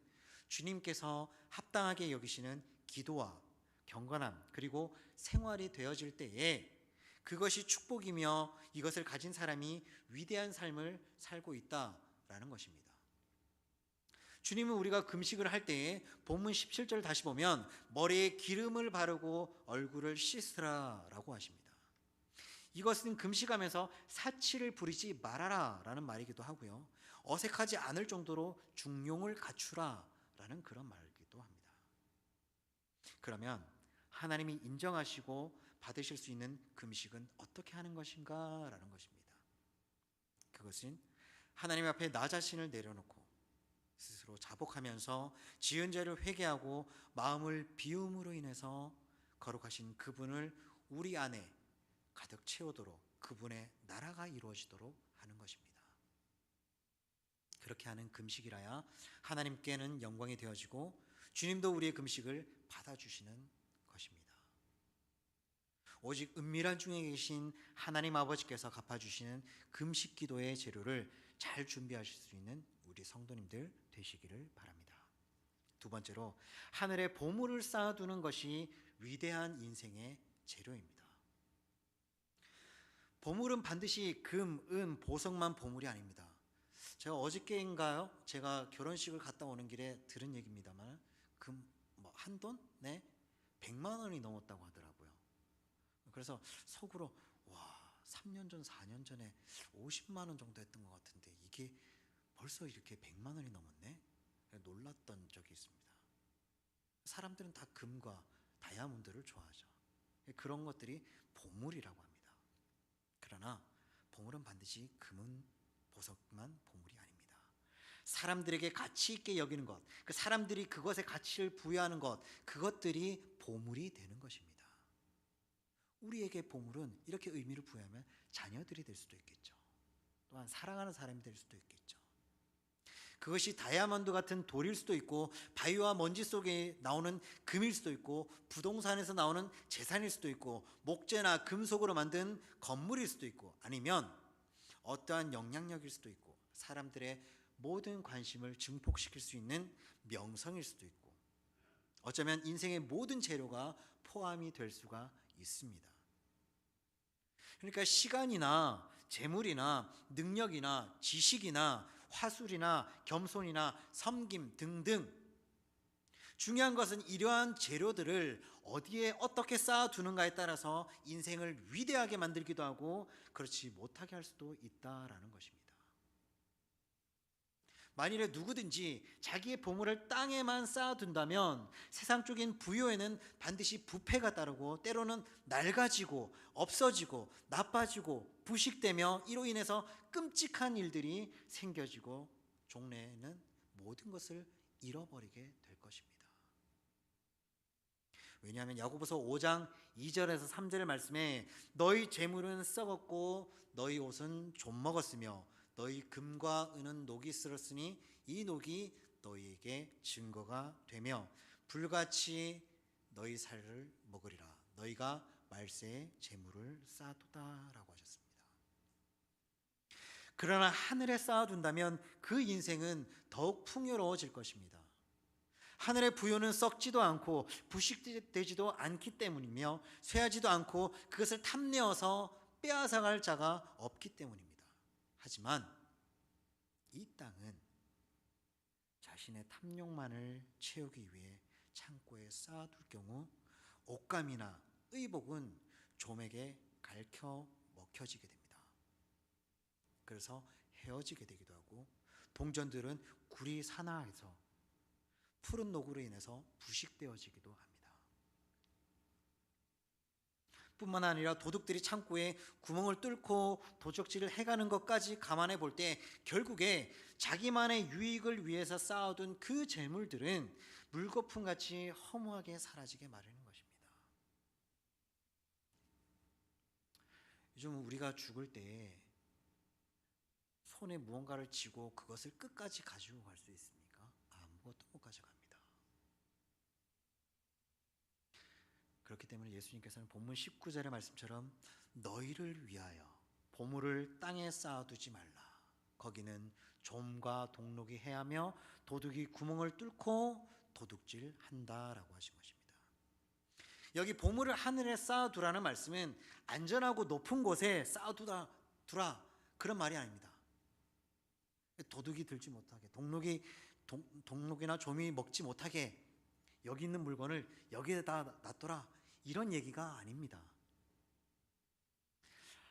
주님께서 합당하게 여기시는 기도와 경건함 그리고 생활이 되어질 때에 그것이 축복이며 이것을 가진 사람이 위대한 삶을 살고 있다라는 것입니다. 주님은 우리가 금식을 할 때에 본문 17절 다시 보면 머리에 기름을 바르고 얼굴을 씻으라라고 하십니다. 이것은 금식하면서 사치를 부리지 말아라 라는 말이기도 하고요, 어색하지 않을 정도로 중용을 갖추라 라는 그런 말이기도 합니다. 그러면 하나님이 인정하시고 받으실 수 있는 금식은 어떻게 하는 것인가 라는 것입니다. 그것은 하나님 앞에 나 자신을 내려놓고 스스로 자복하면서 지은 죄를 회개하고 마음을 비움으로 인해서 거룩하신 그분을 우리 안에 가득 채우도록 그분의 나라가 이루어지도록 하는 것입니다. 그렇게 하는 금식이라야 하나님께는 영광이 되어지고 주님도 우리의 금식을 받아주시는 것입니다. 오직 은밀한 중에 계신 하나님 아버지께서 갚아주시는 금식 기도의 재료를 잘 준비하실 수 있는 우리 성도님들 되시기를 바랍니다. 두 번째로 하늘에 보물을 쌓아두는 것이 위대한 인생의 재료입니다. 보물은 반드시 금, 은, 보석만 보물이 아닙니다. 제가 어저께인가요? 제가 결혼식을 갔다 오는 길에 들은 얘기입니다만 한 돈? 네? 100만 원이 넘었다고 하더라고요. 그래서 속으로 3년 전, 4년 전에 50만 원 정도 했던 것 같은데 이게 벌써 이렇게 100만 원이 넘었네? 놀랐던 적이 있습니다. 사람들은 다 금과 다이아몬드를 좋아하죠. 그런 것들이 보물이라고 합니다. 그러나 보물은 반드시 금은 보석만 보물이 아닙니다. 사람들에게 가치 있게 여기는 것, 그 사람들이 그것에 가치를 부여하는 것, 그것들이 보물이 되는 것입니다. 우리에게 보물은 이렇게 의미를 부여하면 자녀들이 될 수도 있겠죠. 또한 사랑하는 사람이 될 수도 있겠죠. 그것이 다이아몬드 같은 돌일 수도 있고 바위와 먼지 속에 나오는 금일 수도 있고 부동산에서 나오는 재산일 수도 있고 목재나 금속으로 만든 건물일 수도 있고 아니면 어떠한 영향력일 수도 있고 사람들의 모든 관심을 증폭시킬 수 있는 명성일 수도 있고 어쩌면 인생의 모든 재료가 포함이 될 수가 있습니다. 그러니까 시간이나 재물이나 능력이나 지식이나 화술이나 겸손이나 섬김 등등, 중요한 것은 이러한 재료들을 어디에 어떻게 쌓아두는가에 따라서 인생을 위대하게 만들기도 하고 그렇지 못하게 할 수도 있다라는 것입니다. 만일에 누구든지 자기의 보물을 땅에만 쌓아둔다면 세상적인 부요에는 반드시 부패가 따르고 때로는 낡아지고 없어지고 나빠지고 부식되며 이로 인해서 끔찍한 일들이 생겨지고 종래에는 모든 것을 잃어버리게 될 것입니다. 왜냐하면 야고보서 5장 2절에서 3절 말씀에 너희 재물은 썩었고 너희 옷은 좀 먹었으며 너희 금과 은은 녹이 쓸었으니 이 녹이 너희에게 증거가 되며 불같이 너희 살을 먹으리라. 너희가 말세에 재물을 쌓아두다라고 하셨습니다. 그러나 하늘에 쌓아둔다면 그 인생은 더욱 풍요로워질 것입니다. 하늘의 부요는 썩지도 않고 부식되지도 않기 때문이며 쇠하지도 않고 그것을 탐내어서 빼앗아갈 자가 없기 때문입니다. 하지만 이 땅은 자신의 탐욕만을 채우기 위해 창고에 쌓아둘 경우 옷감이나 의복은 좀에게 갈켜 먹혀지게 됩니다. 그래서 헤어지게 되기도 하고 동전들은 굴이 산화해서 푸른 녹으로 인해서 부식되어지기도 합니다. 뿐만 아니라 도둑들이 창고에 구멍을 뚫고 도적질을 해가는 것까지 감안해 볼 때 결국에 자기만의 유익을 위해서 쌓아둔 그 재물들은 물거품같이 허무하게 사라지게 마련인 것입니다. 요즘 우리가 죽을 때 손에 무언가를 쥐고 그것을 끝까지 가지고 갈 수 있습니까? 아무것도 못 가져갑니다. 그렇기 때문에 예수님께서는 본문 19절의 말씀처럼 너희를 위하여 보물을 땅에 쌓아두지 말라. 거기는 좀과 동록이 해하며 도둑이 구멍을 뚫고 도둑질한다라고 하신 것입니다. 여기 보물을 하늘에 쌓아두라는 말씀은 안전하고 높은 곳에 쌓아두라 그런 말이 아닙니다. 도둑이 들지 못하게 동록이나 좀이 먹지 못하게 여기 있는 물건을 여기에다 놔둬라 이런 얘기가 아닙니다.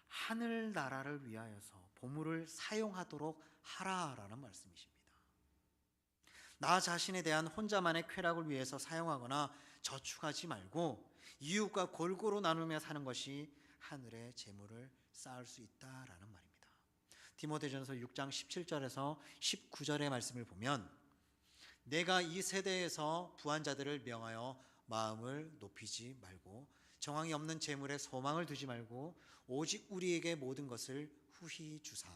하늘나라를 위하여서 보물을 사용하도록 하라라는 말씀이십니다. 나 자신에 대한 혼자만의 쾌락을 위해서 사용하거나 저축하지 말고 이웃과 골고루 나누며 사는 것이 하늘의 재물을 쌓을 수 있다라는 말입니다. 디모데전서 6장 17절에서 19절의 말씀을 보면 내가 이 세대에서 부한 자들을 명하여 마음을 높이지 말고 정황이 없는 재물에 소망을 두지 말고 오직 우리에게 모든 것을 후히 주사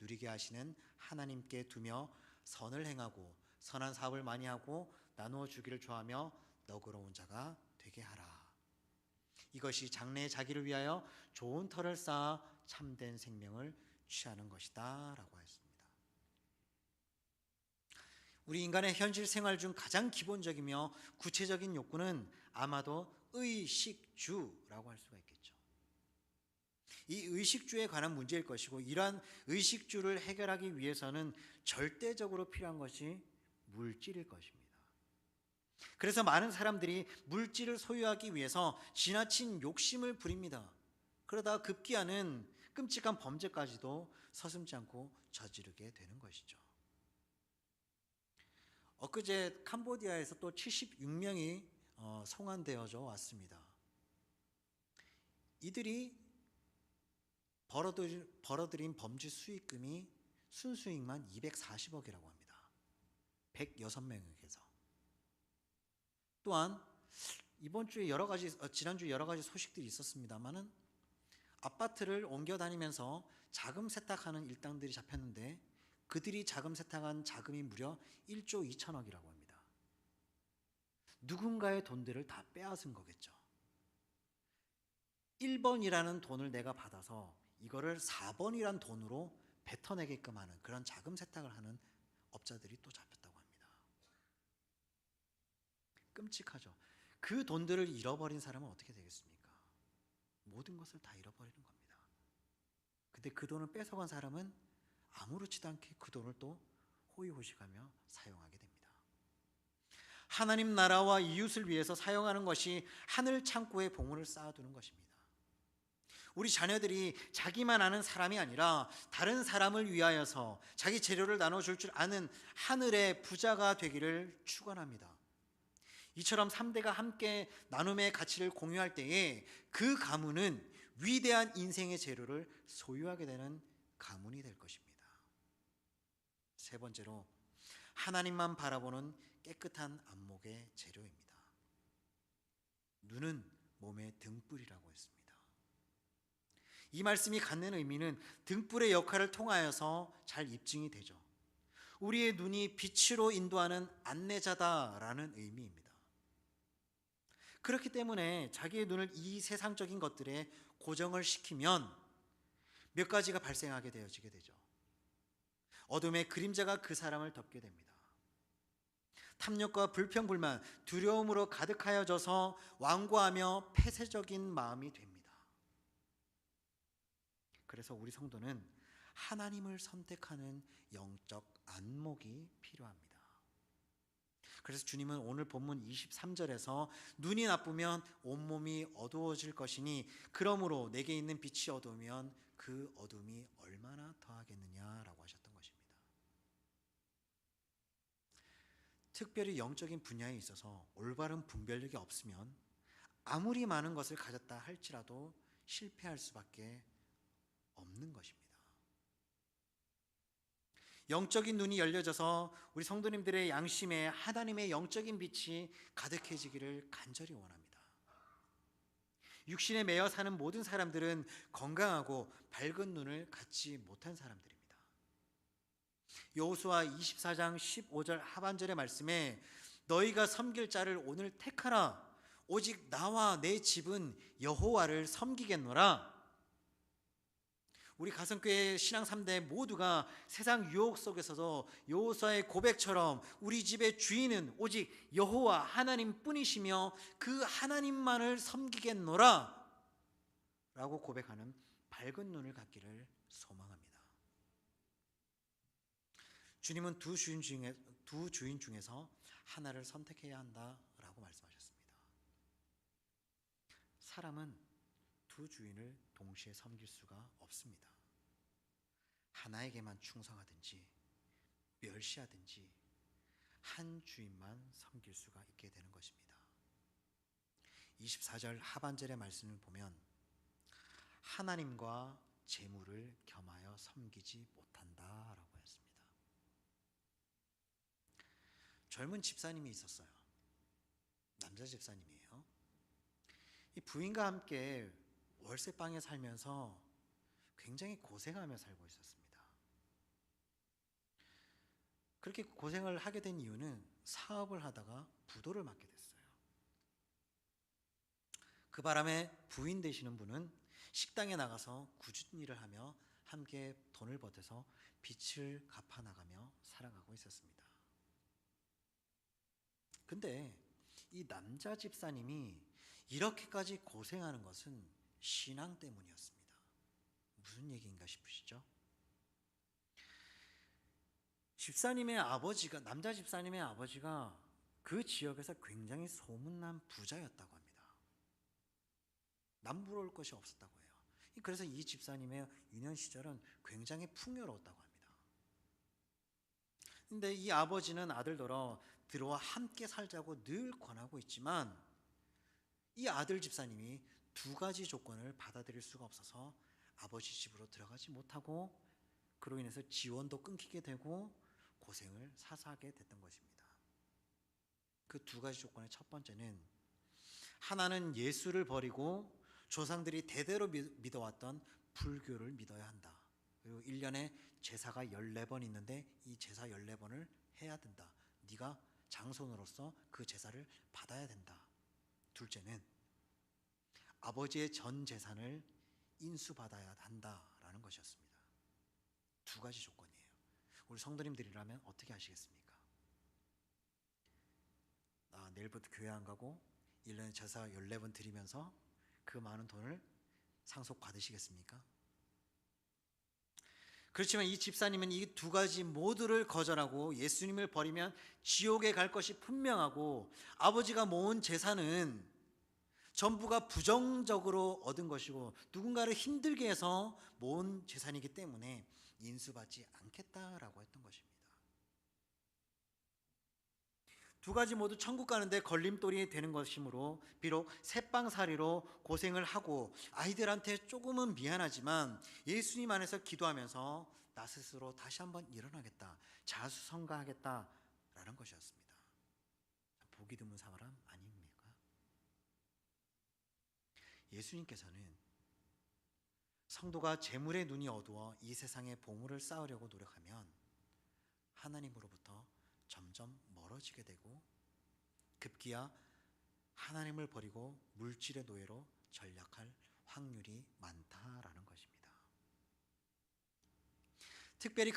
누리게 하시는 하나님께 두며 선을 행하고 선한 사업을 많이 하고 나누어 주기를 좋아하며 너그러운 자가 되게 하라. 이것이 장래의 자기를 위하여 좋은 터를 쌓아 참된 생명을 취하는 것이다 라고 했습니다. 우리 인간의 현실 생활 중 가장 기본적이며 구체적인 욕구는 아마도 의식주라고 할 수가 있겠죠. 이 의식주에 관한 문제일 것이고 이러한 의식주를 해결하기 위해서는 절대적으로 필요한 것이 물질일 것입니다. 그래서 많은 사람들이 물질을 소유하기 위해서 지나친 욕심을 부립니다. 그러다 급기야는 끔찍한 범죄까지도 서슴지 않고 저지르게 되는 것이죠. 엊그제 캄보디아에서 또 76명이 송환되어져 왔습니다. 이들이 벌어들인 범죄 수익금이 순수익만 240억이라고 합니다. 106명에게서. 또한 지난주에 여러 가지 소식들이 있었습니다만은 아파트를 옮겨 다니면서 자금 세탁하는 일당들이 잡혔는데 그들이 자금 세탁한 자금이 무려 1조 2천억이라고 합니다. 누군가의 돈들을 다 빼앗은 거겠죠. 1번이라는 돈을 내가 받아서 이거를 4번이란 돈으로 뱉어내게끔 하는 그런 자금 세탁을 하는 업자들이 또 잡혔다고 합니다. 끔찍하죠. 그 돈들을 잃어버린 사람은 어떻게 되겠습니까? 모든 것을 다 잃어버리는 겁니다. 근데 그 돈을 뺏어간 사람은 아무렇지도 않게 그 돈을 또 호의호식하며 사용하게 됩니다. 하나님 나라와 이웃을 위해서 사용하는 것이 하늘 창고에 보물을 쌓아두는 것입니다. 우리 자녀들이 자기만 아는 사람이 아니라 다른 사람을 위하여서 자기 재료를 나눠줄 줄 아는 하늘의 부자가 되기를 축원합니다. 이처럼 3대가 함께 나눔의 가치를 공유할 때에 그 가문은 위대한 인생의 재료를 소유하게 되는 가문이 될 것입니다. 세 번째로, 하나님만 바라보는 깨끗한 안목의 재료입니다. 눈은 몸의 등불이라고 했습니다. 이 말씀이 갖는 의미는 등불의 역할을 통하여서 잘 입증이 되죠. 우리의 눈이 빛으로 인도하는 안내자다라는 의미입니다. 그렇기 때문에 자기의 눈을 이 세상적인 것들에 고정을 시키면 몇 가지가 발생하게 되어지게 되죠. 어둠의 그림자가 그 사람을 덮게 됩니다. 탐욕과 불평불만, 두려움으로 가득하여져서 완고하며 폐쇄적인 마음이 됩니다. 그래서 우리 성도는 하나님을 선택하는 영적 안목이 필요합니다. 그래서 주님은 오늘 본문 23절에서 눈이 나쁘면 온몸이 어두워질 것이니 그러므로 내게 있는 빛이 어두우면 그 어둠이 얼마나 더하겠느냐라고 하셨던 것입니다. 특별히 영적인 분야에 있어서 올바른 분별력이 없으면 아무리 많은 것을 가졌다 할지라도 실패할 수밖에 없는 것입니다. 영적인 눈이 열려져서 우리 성도님들의 양심에 하나님의 영적인 빛이 가득해지기를 간절히 원합니다. 육신에 매여 사는 모든 사람들은 건강하고 밝은 눈을 갖지 못한 사람들입니다. 여호수아 24장 15절 하반절의 말씀에 너희가 섬길 자를 오늘 택하라. 오직 나와 내 집은 여호와를 섬기겠노라. 우리 가성교회 신앙 3대 모두가 세상 유혹 속에서도 여호수아의 고백처럼 우리 집의 주인은 오직 여호와 하나님 뿐이시며 그 하나님만을 섬기겠노라 라고 고백하는 밝은 눈을 갖기를 소망합니다. 주님은 두 주인 중에서 하나를 선택해야 한다라고 말씀하셨습니다. 사람은 두 주인을 동시에 섬길 수가 없습니다. 하나에게만 충성하든지 멸시하든지 한 주인만 섬길 수가 있게 되는 것입니다. 24절 하반절의 말씀을 보면 하나님과 재물을 겸하여 섬기지 못한다라고 했습니다. 젊은 집사님이 있었어요. 남자 집사님이에요. 이 부인과 함께 월세방에 살면서 굉장히 고생하며 살고 있었습니다. 그렇게 고생을 하게 된 이유는 사업을 하다가 부도를 맞게 됐어요. 그 바람에 부인 되시는 분은 식당에 나가서 꾸준히 일을 하며 함께 돈을 버텨서 빚을 갚아 나가며 살아가고 있었습니다. 근데 이 남자 집사님이 이렇게까지 고생하는 것은 신앙 때문이었습니다. 무슨 얘기인가 싶으시죠? 남자 집사님의 아버지가 그 지역에서 굉장히 소문난 부자였다고 합니다. 남부러울 것이 없었다고 해요. 그래서 이 집사님의 유년 시절은 굉장히 풍요로웠다고 합니다. 근데 이 아버지는 아들더러 들어와 함께 살자고 늘 권하고 있지만 이 아들 집사님이 두 가지 조건을 받아들일 수가 없어서 아버지 집으로 들어가지 못하고 그로 인해서 지원도 끊기게 되고 고생을 사사하게 됐던 것입니다. 그 두 가지 조건의 첫 번째는 하나는 예수를 버리고 조상들이 대대로 믿어왔던 불교를 믿어야 한다. 그리고 1년에 제사가 14번 있는데 이 제사 14번을 해야 된다. 네가 장손으로서 그 제사를 받아야 된다. 둘째는 아버지의 전 재산을 인수받아야 한다라는 것이었습니다. 두 가지 조건이에요. 우리 성도님들이라면 어떻게 하시겠습니까? 내일부터 교회 안 가고 1년에 제사 14번 드리면서 그 많은 돈을 상속 받으시겠습니까? 그렇지만 이 집사님은 이 두 가지 모두를 거절하고 예수님을 버리면 지옥에 갈 것이 분명하고 아버지가 모은 재산은 전부가 부정적으로 얻은 것이고 누군가를 힘들게 해서 모은 재산이기 때문에 인수받지 않겠다라고 했던 것입니다. 두 가지 모두 천국 가는데 걸림돌이 되는 것이므로 비록 새빵살이로 고생을 하고 아이들한테 조금은 미안하지만 예수님 안에서 기도하면서 나 스스로 다시 한번 일어나겠다, 자수성가하겠다라는 것이었습니다. 보기 드문 사람 아닙니까? 예수님께서는 성도가 재물의 눈이 어두워 이 세상의 보물을 쌓으려고 노력하면 하나님으로부터 점점 멀어지게 되고 급기야 하나님을 버리고 물질의 노예로 전락할 확률이 많다라는 것입니다. 특별히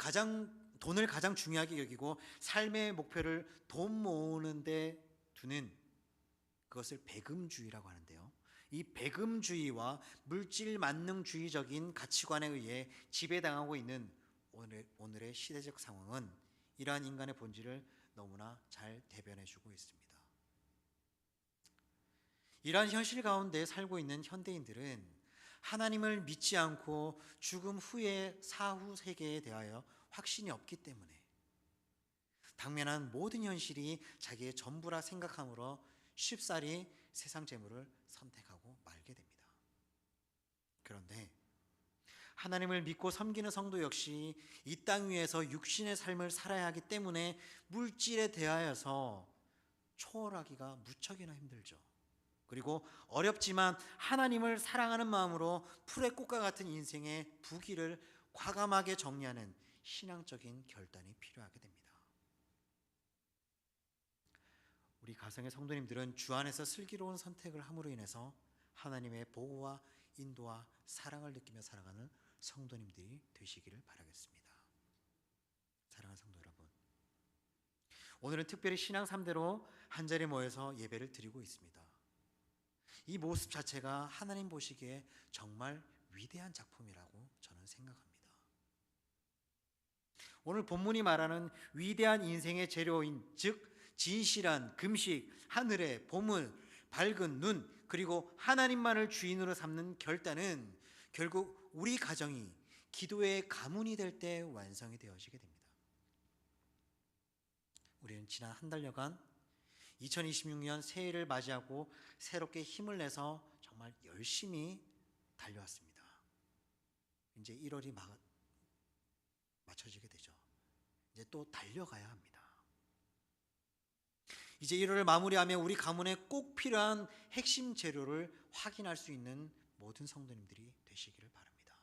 돈을 가장 중요하게 여기고 삶의 목표를 돈 모으는 데 두는 그것을 배금주의라고 하는데요. 이 배금주의와 물질 만능주의적인 가치관에 의해 지배당하고 있는 오늘의 시대적 상황은 이러한 인간의 본질을 너무나 잘 대변해주고 있습니다. 이러한 현실 가운데 살고 있는 현대인들은 하나님을 믿지 않고 죽음 후의 사후 세계에 대하여 확신이 없기 때문에 당면한 모든 현실이 자기의 전부라 생각하므로 쉽사리 세상 재물을 선택하고 말게 됩니다. 그런데 하나님을 믿고 섬기는 성도 역시 이 땅 위에서 육신의 삶을 살아야 하기 때문에 물질에 대하여서 초월하기가 무척이나 힘들죠. 그리고 어렵지만 하나님을 사랑하는 마음으로 풀의 꽃과 같은 인생의 부귀를 과감하게 정리하는 신앙적인 결단이 필요하게 됩니다. 우리 가정의 성도님들은 주 안에서 슬기로운 선택을 함으로 인해서 하나님의 보호와 인도와 사랑을 느끼며 살아가는 성도님들이 되시기를 바라겠습니다. 사랑하는 성도 여러분, 오늘은 특별히 신앙 3대로 한자리에 모여서 예배를 드리고 있습니다. 이 모습 자체가 하나님 보시기에 정말 위대한 작품이라고 저는 생각합니다. 오늘 본문이 말하는 위대한 인생의 재료인 즉 진실한 금식, 하늘의 보물, 밝은 눈, 그리고 하나님만을 주인으로 삼는 결단은 결국 우리 가정이 기도의 가문이 될 때 완성이 되어지게 됩니다. 우리는 지난 한 달여간 2026년 새해를 맞이하고 새롭게 힘을 내서 정말 열심히 달려왔습니다. 이제 1월이 맞춰지게 되죠. 이제 또 달려가야 합니다. 이제 1월을 마무리하며 우리 가문에 꼭 필요한 핵심 재료를 확인할 수 있는 모든 성도님들이 되시기를 바랍니다.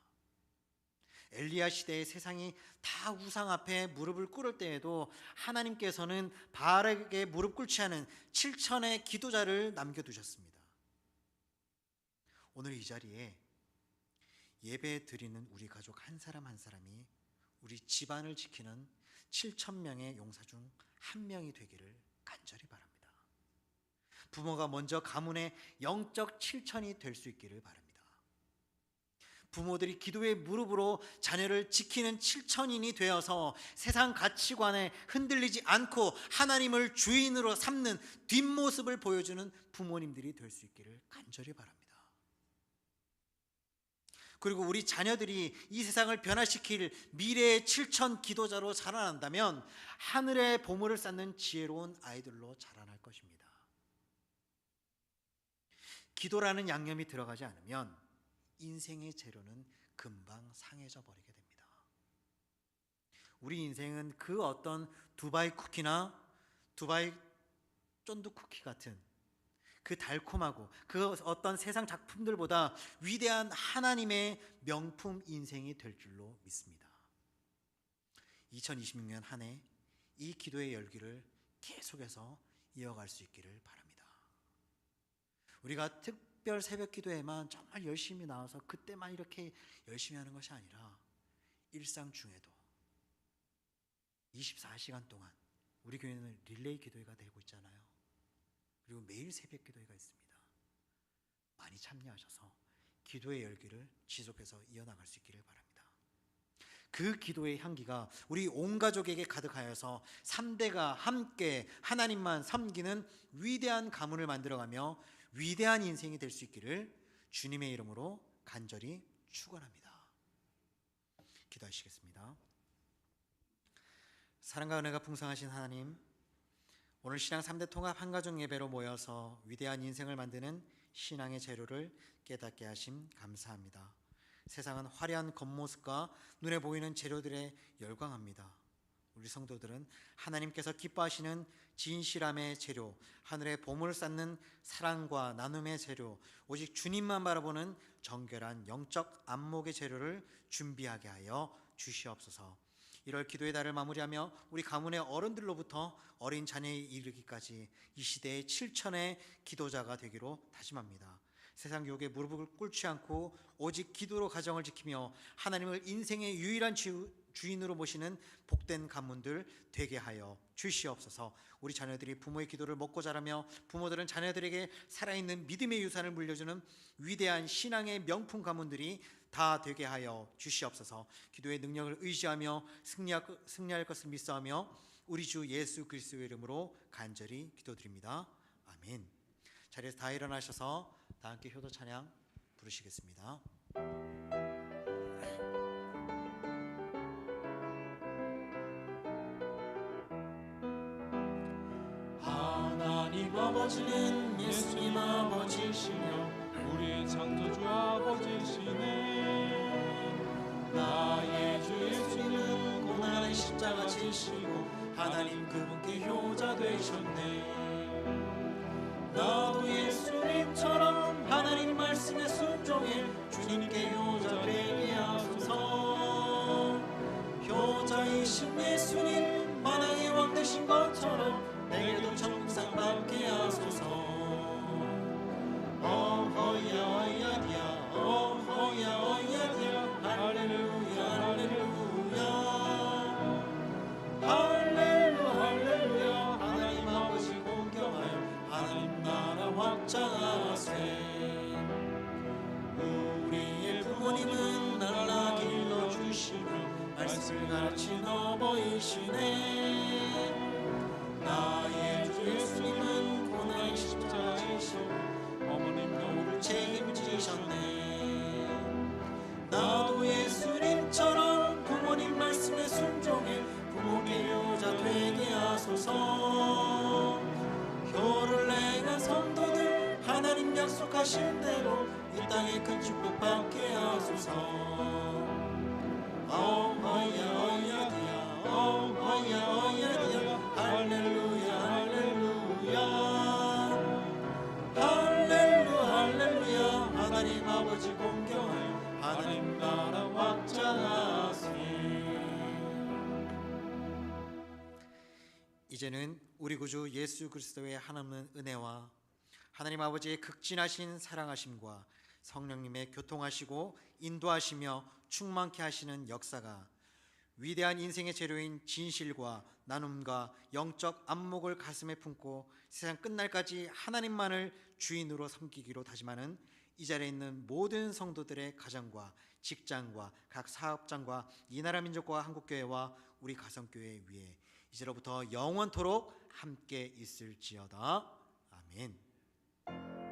엘리야 시대의 세상이 다 우상 앞에 무릎을 꿇을 때에도 하나님께서는 바알에게 무릎 꿇지 않은 7천의 기도자를 남겨두셨습니다. 오늘 이 자리에 예배 드리는 우리 가족 한 사람 한 사람이 우리 집안을 지키는 7,000명의 용사 중 한 명이 되기를 간절히 바랍니다. 부모가 먼저 가문의 영적 7천이 될 수 있기를 바랍니다. 부모들이 기도의 무릎으로 자녀를 지키는 7천인이 되어서 세상 가치관에 흔들리지 않고 하나님을 주인으로 삼는 뒷모습을 보여주는 부모님들이 될 수 있기를 간절히 바랍니다. 그리고 우리 자녀들이 이 세상을 변화시킬 미래의 7천 기도자로 자라난다면 하늘의 보물을 쌓는 지혜로운 아이들로 자라날 것입니다. 기도라는 양념이 들어가지 않으면 인생의 재료는 금방 상해져 버리게 됩니다. 우리 인생은 그 어떤 두바이 쿠키나 두바이 쫀득 쿠키 같은 그 달콤하고 그 어떤 세상 작품들보다 위대한 하나님의 명품 인생이 될 줄로 믿습니다. 2026년 한 해 이 기도의 열기를 계속해서 이어갈 수 있기를 바랍니다. 우리가 특별 새벽 기도에만 정말 열심히 나와서 그때만 이렇게 열심히 하는 것이 아니라 일상 중에도 24시간 동안 우리 교회는 릴레이 기도회가 되고 있잖아요. 그리고 매일 새벽 기도회가 있습니다. 많이 참여하셔서 기도의 열기를 지속해서 이어나갈 수 있기를 바랍니다. 그 기도의 향기가 우리 온 가족에게 가득하여서 3대가 함께 하나님만 섬기는 위대한 가문을 만들어가며 위대한 인생이 될 수 있기를 주님의 이름으로 간절히 축원합니다. 기도하시겠습니다. 사랑과 은혜가 풍성하신 하나님, 오늘 신앙 3대 통합 한가족 예배로 모여서 위대한 인생을 만드는 신앙의 재료를 깨닫게 하심 감사합니다. 세상은 화려한 겉모습과 눈에 보이는 재료들에 열광합니다. 우리 성도들은 하나님께서 기뻐하시는 진실함의 재료, 하늘의 보물을 쌓는 사랑과 나눔의 재료, 오직 주님만 바라보는 정결한 영적 안목의 재료를 준비하게 하여 주시옵소서. 1월 기도의 달을 마무리하며 우리 가문의 어른들로부터 어린 자녀에 이르기까지 이 시대의 7천의 기도자가 되기로 다짐합니다. 세상 유혹에 무릎을 꿇지 않고 오직 기도로 가정을 지키며 하나님을 인생의 유일한 주인으로 모시는 복된 가문들 되게 하여 주시옵소서. 우리 자녀들이 부모의 기도를 먹고 자라며 부모들은 자녀들에게 살아있는 믿음의 유산을 물려주는 위대한 신앙의 명품 가문들이 다 되게 하여 주시옵소서. 기도의 능력을 의지하며 승리할 것을 믿사하며 우리 주 예수 그리스도의 이름으로 간절히 기도드립니다. 아멘. 자리에서 다 일어나셔서 다 함께 효도 찬양 부르시겠습니다. 하나님 아버지는 예수님 아버지시며 우리의 창조주 아버지시네. 나의 주 예수님은 고난의 십자가 지시고 하나님 그분께 효자 되셨네. 나도 예수님처럼 하나님 말씀에 순종해 주님께 효자 되게 하소서. 효자이신 예수님 만왕의 왕 되신 것처럼 내게도 천국상 받게 하소서. 어허야야디야 어허야야디야 할렐루야 할렐루야 할렐루야 할렐루야. 하나님 아버지 공경하여 하나님 나라 확장하세. 우리의 부모님은 날라 길러주시며 말씀을 가르친 어버이시네. 나의 주 예수님은 고난의 십자가이시고 어머님도 우리를 책임지셨네. 나도 예수님처럼 부모님 말씀에 순종해 부모께 효자 되게 하소서. 효를 내는 성도들 하나님 약속하신 대로 이 땅에 큰 축복 받게 하소서. 어허야야디야 어허야야디야 할렐루야 할렐루야 할렐루야 할렐루야. 하나님 아버지 공경하여 하나님 나라 확장하세. 이제는 우리 구주 예수 그리스도의 한없는 은혜와 하나님 아버지의 극진하신 사랑하심과 성령님의 교통하시고 인도하시며 충만케 하시는 역사가 위대한 인생의 재료인 진실과 나눔과 영적 안목을 가슴에 품고 세상 끝날까지 하나님만을 주인으로 섬기기로 다짐하는 이 자리에 있는 모든 성도들의 가정과 직장과 각 사업장과 이 나라 민족과 한국교회와 우리 가성교회 위에 이제로부터 영원토록 함께 있을지어다. 아멘.